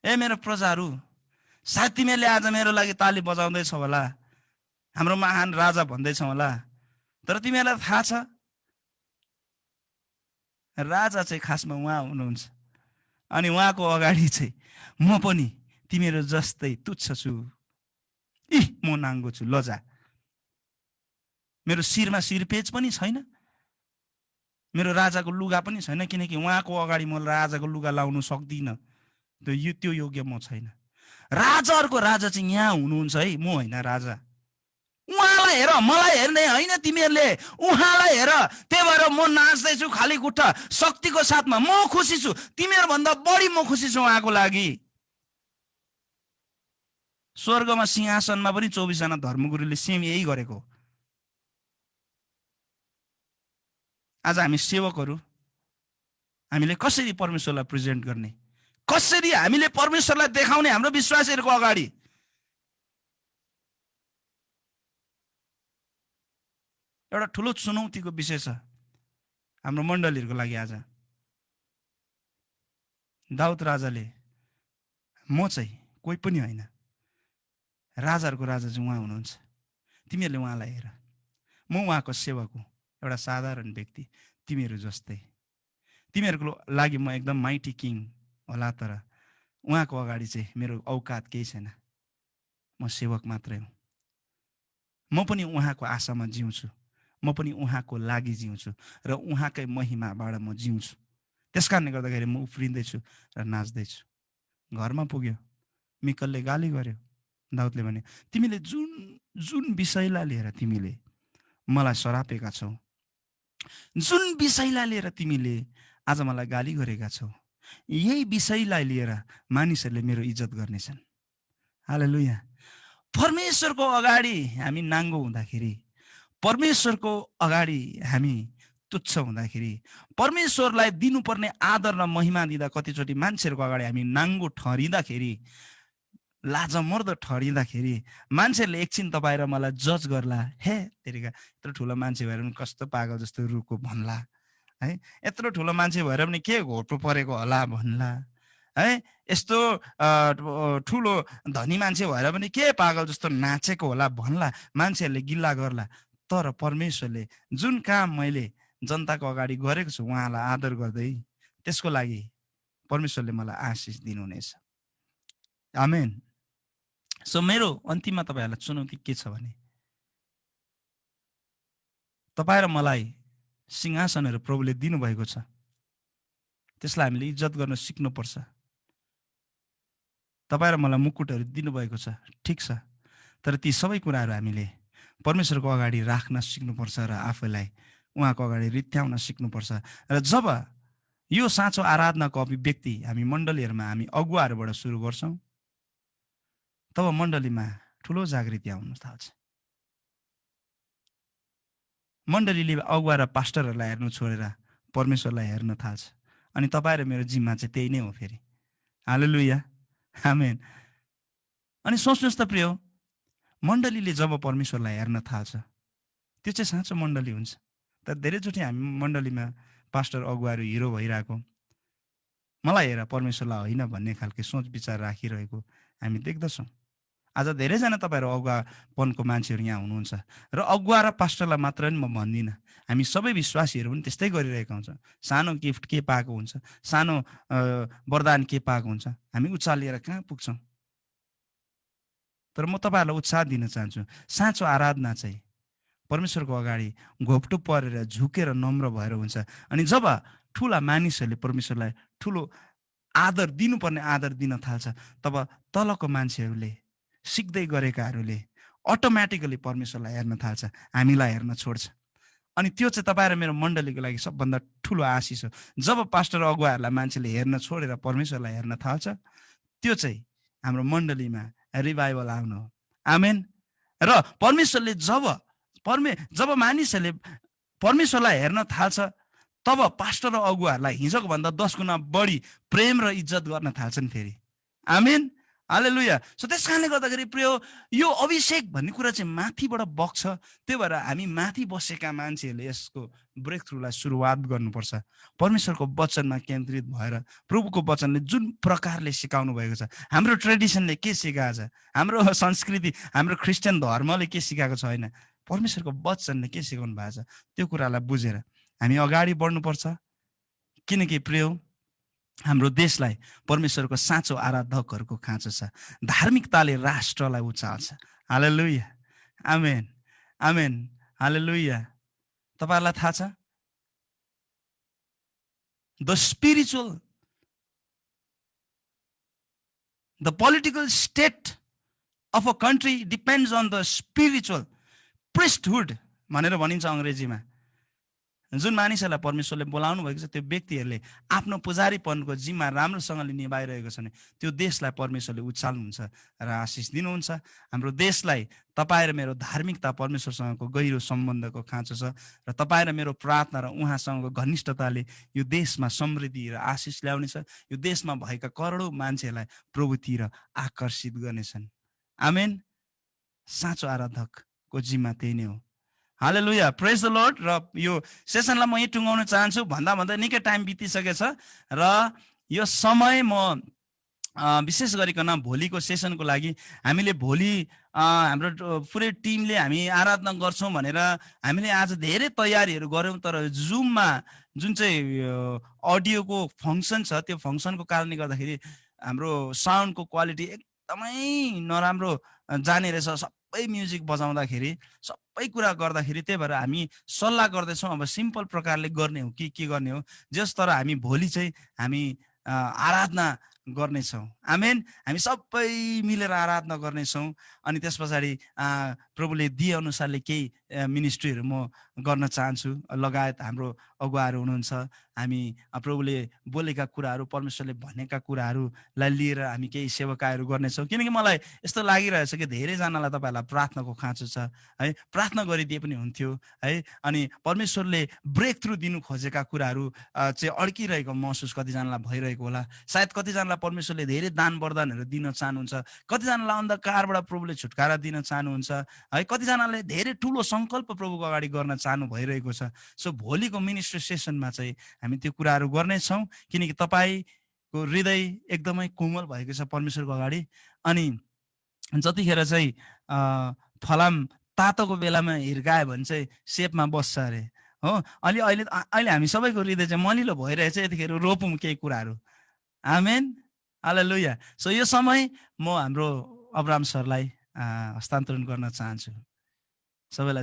ए मेरो प्रजाहरू, सायद तिमीहरूले आज मेरो लागि ताली बजाउँदैछौ होला, हाम्रो महान राजा भन्दैछौ होला, तर तिमीहरूलाई थाहा छ राजा चाहिँ खासमा उहाँ हुनुहुन्छ। अनि उहाँको अगाडि चाहिँ म पनि तिमीहरू जस्तै तुच्छ छु। म नाङ्गो छु, लजा। मेरो शिरमा शिरपेच पनि छैन, मेरो राजाको लुगा पनि छैन, किनकि उहाँको अगाडि म राजाको लुगा लाउनु सक्दिनँ। त्यो योग्य म छैन। राजाहरूको राजा चाहिँ यहाँ हुनुहुन्छ है, म होइन राजा। उहाँलाई हेर, मलाई हेर्ने होइन तिमीहरूले, उहाँलाई हेर। त्यही भएर म नाच्दैछु खाली खुट्टा शक्तिको साथमा, म खुसी छु। तिमीहरूभन्दा बढी म खुसी छु उहाँको लागि। स्वर्गमा सिंहासनमा पनि 24 जना धर्मगुरुले सेम यही गरेको। आज हामी सेवकहरू, हामीले कसरी परमेश्वरलाई प्रेजेन्ट गर्ने, कसरी हामीले परमेश्वरलाई देखाउने हाम्रो विश्वासीहरूको अगाडि? एउटा ठुलो चुनौतीको विषय छ हाम्रो मण्डलीहरूको लागि आज। दाउद राजाले, म चाहिँ कोही पनि होइन, राजाहरूको राजा चाहिँ उहाँ हुनुहुन्छ, तिमीहरूले उहाँलाई हेर। म उहाँको सेवक हुँ, एउटा साधारण व्यक्ति, तिमीहरू जस्तै। तिमीहरूको लागि म एकदम माइटी किङ होला, तर उहाँको अगाडि चाहिँ मेरो औकात केही छैन, म सेवक मात्रै हुँ। म पनि उहाँको आशामा जिउँछु, म पनि उहाँको लागि जिउँछु र उहाँकै महिमाबाट म जिउँछु। त्यस कारणले गर्दाखेरि म उफ्रिँदैछु र नाच्दैछु। घरमा पुग्यो, मिकलले गाली गर्यो। दाउदले भन्यो, तिमीले जुन जुन विषयलाई लिएर तिमीले मलाई सरापेका छौ, जुन विषयलाई लिएर तिमीले आज मलाई गाली गरेका छौ, यही विषयलाई लिएर मानिसहरूले मेरो इज्जत गर्नेछन्। हालेलुया। परमेश्वरको अगाडि हामी नाङ्गो हुँदाखेरि, परमेश्वरको अगाडि हामी तुच्छ हुँदाखेरि, परमेश्वरलाई दिनुपर्ने आदर र महिमा दिँदा कतिचोटि मान्छेहरूको अगाडि हामी नाङ्गो ठहरिँदाखेरि, लाजमर्दो ठहरिँदाखेरि, मान्छेहरूले एकछिन तपाईँ र मलाई जज गर्ला। हे तेरिका यत्रो ठुलो मान्छे भएर पनि कस्तो पागल जस्तो रुको भन्ला है, यत्रो ठुलो मान्छे भएर पनि के घोटो परेको होला भन्ला है, यस्तो ठुलो धनी मान्छे भएर पनि के पागल जस्तो नाचेको होला भन्ला, मान्छेहरूले गिल्ला गर्ला। तर परमेश्वरले जुन काम मैले जनताको अगाडि गरेको छु उहाँलाई आदर गर्दै, त्यसको लागि परमेश्वरले मलाई आशिष दिनुहुनेछ। आमेन। सो मेरो अन्तिममा तपाईँहरूलाई चुनौती के छ भने, तपाईँ र मलाई सिंहासनहरू प्रभुले दिनुभएको छ, त्यसलाई हामीले इज्जत गर्न सिक्नुपर्छ। तपाईँ र मलाई मुकुटहरू दिनुभएको छ, ठिक छ, तर ती सबै कुराहरू हामीले परमेश्वरको अगाडि राख्न सिक्नुपर्छ र आफैलाई उहाँको अगाडि रित्याउन सिक्नुपर्छ। र जब यो साँचो आराधनाको अभिव्यक्ति हामी मण्डलीहरूमा, हामी अगुवाहरूबाट सुरु गर्छौँ, तब मण्डलीमा ठुलो जागृति आउन थाल्छ। मण्डलीले अगुवा र पास्टरहरूलाई हेर्नु छोडेर परमेश्वरलाई हेर्न थाल्छ। अनि तपाईँ र मेरो जिम्मा चाहिँ त्यही नै हो फेरि। हालेलुया, आमेन। अनि सोच्नुहोस् त प्रिय, मण्डलीले जब परमेश्वरलाई हेर्न थाल्छ, त्यो चाहिँ साँचो मण्डली हुन्छ। तर धेरैचोटि हामी मण्डलीमा पास्टर अगुवाहरू हिरो भइरहेको, मलाई हेर परमेश्वरलाई होइन भन्ने खालको सोच विचार राखिरहेको हामी देख्दछौँ। आज धेरैजना तपाईँहरू अगुवापनको मान्छेहरू यहाँ हुनुहुन्छ र अगुवा र पास्टरलाई मात्र नि म भन्दिनँ, हामी सबै विश्वासीहरू पनि त्यस्तै गरिरहेका हुन्छौँ। सानो गिफ्ट के पाएको हुन्छ, सानो वरदान के पाएको हुन्छ, हामी उचालिएर कहाँ पुग्छौँ। तर म तपाईँहरूलाई उत्साह दिन चाहन्छु, साँचो आराधना चाहिँ परमेश्वरको अगाडि घोप्टो परेर झुकेर नम्र भएर हुन्छ। अनि जब ठुला मानिसहरूले परमेश्वरलाई ठुलो आदर दिनुपर्ने आदर दिन थाल्छ, तब तलको मान्छेहरूले सिक्दै गरेकाहरूले अटोमेटिकली परमेश्वरलाई हेर्न थाल्छ, हामीलाई हेर्न छोड्छ। अनि त्यो चाहिँ तपाईँ र मेरो मण्डलीको लागि सबभन्दा ठुलो आशिष हो। जब पास्टर अगुवाहरूलाई मान्छेले हेर्न छोडेर परमेश्वरलाई हेर्न थाल्छ, त्यो चाहिँ हाम्रो मण्डलीमा रिभाइभल आउनु हो। आमेन। र परमेश्वरले जब मानिसहरूले परमेश्वरलाई हेर्न थाल्छ, तब पास्टर र अगुवाहरूलाई हिजोको भन्दा 10 गुणा बढी प्रेम र इज्जत गर्न थाल्छन् फेरि। आमेन। हालेलुया। सो त्यस कारणले गर्दाखेरि प्रिय यो अभिषेक भन्ने कुरा चाहिँ माथिबाट बग्छ। त्यही भएर हामी माथि बसेका मान्छेहरूले यसको ब्रेक थ्रुलाई सुरुवात गर्नुपर्छ। परमेश्वरको वचनमा केन्द्रित भएर प्रभुको वचनले जुन प्रकारले सिकाउनु भएको छ, हाम्रो ट्रेडिसनले के सिकाएको छ, हाम्रो संस्कृति, हाम्रो क्रिस्चियन धर्मले के सिकाएको छ, होइन, परमेश्वरको वचनले के सिकाउनु भएको छ, त्यो कुरालाई बुझेर हामी अगाडि बढ्नुपर्छ। किनकि प्रिय हाम्रो देशलाई परमेश्वरको साँचो आराधकहरूको खाँचो छ। धार्मिकताले राष्ट्रलाई उचाल्छ। हालेलुया। आमेन। आमेन। हालेलुया। तपाईँहरूलाई थाहा छ, the political state of a country depends on the spiritual priesthood भनेर भनिन्छ अङ्ग्रेजीमा। जुन मानिसहरूलाई परमेश्वरले बोलाउनु भएको छ, त्यो व्यक्तिहरूले आफ्नो पुजारीपनको जिम्मा राम्रोसँगले निभाइरहेको छ भने त्यो देशलाई परमेश्वरले उचाल्नुहुन्छ र आशिष दिनुहुन्छ। हाम्रो देशलाई तपाईँ र मेरो धार्मिकता परमेश्वरसँगको गहिरो सम्बन्धको खाँचो छ र तपाईँ र मेरो प्रार्थना र उहाँसँगको घनिष्ठताले यो देशमा समृद्धि र आशिष ल्याउनेछ। यो देशमा भएका करोडौँ मान्छेहरूलाई प्रभुतिर आकर्षित गर्नेछन्। आमेन। साँचो आराधकको जिम्मा त्यही नै हो। हालेलुया। प्रेज द लर्ड। र यो सेसनलाई म यहीँ टुङ्गाउन चाहन्छु। भन्दा निकै टाइम बितिसकेछ र यो समय म विशेष गरिकन भोलिको सेसनको लागि हामीले भोलि हाम्रो पुरै टिमले हामी आराधना गर्छौँ भनेर हामीले आज धेरै तयारीहरू गऱ्यौँ। तर जुममा जुन चाहिँ अडियोको फङ्सन छ, त्यो फङ्सनको कारणले गर्दाखेरि हाम्रो साउन्डको क्वालिटी एकदमै नराम्रो जाने रहेछ। सबै म्युजिक बजाउँदाखेरि, सबै कुरा गर्दाखेरि, त्यही भएर हामी सल्लाह गर्दैछौँ अब सिम्पल प्रकारले गर्ने हो कि के गर्ने हो। जस तर हामी भोलि चाहिँ हामी आराधना गर्नेछौँ। आमेन। हामी सबै मिलेर आराधना गर्नेछौँ। अनि त्यस पछाडि प्रभुले दिए अनुसारले केही मिनिस्ट्रीहरू म गर्न चाहन्छु, लगायत हाम्रो अगुवाहरू हुनुहुन्छ। हामी प्रभुले बोलेका कुराहरू, परमेश्वरले भनेका कुराहरूलाई लिएर हामी केही सेवकाहरू गर्नेछौँ। किनकि मलाई यस्तो लागिरहेछ कि धेरैजनालाई तपाईँहरूलाई प्रार्थनाको खाँचो छ है, प्रार्थना गरिदिए पनि हुन्थ्यो है। अनि परमेश्वरले ब्रेक थ्रु दिनु खोजेका कुराहरू चाहिँ अड्किरहेको महसुस कतिजनालाई भइरहेको होला। सायद कतिजनालाई परमेश्वरले धेरै दान वरदानहरू दिन चाहनुहुन्छ, कतिजनालाई अन्धकारबाट प्रभुले छुटकारा दिन चाहनुहुन्छ है, कतिजनाले धेरै ठुलो सङ्कल्प प्रभुको अगाडि गर्न चाहनु भइरहेको छ। सो भोलिको मिनिस्ट्री सेसनमा चाहिँ हामी त्यो कुराहरू गर्नेछौँ। किनकि तपाईँको हृदय एकदमै कोमल भएको छ परमेश्वरको अगाडि। अनि जतिखेर चाहिँ फलाम तातोको बेलामा हिर्कायो भने चाहिँ सेपमा बस्छ अरे हो। अहिले हामी सबैको हृदय चाहिँ मलिलो भइरहेछ, यतिखेर रोपौँ केही कुराहरू। आमेन। हालेलुया। सो यो समय म हाम्रो अब्राम सरलाई हस्तान्तरण गर्न चाहन्छु। सबैलाई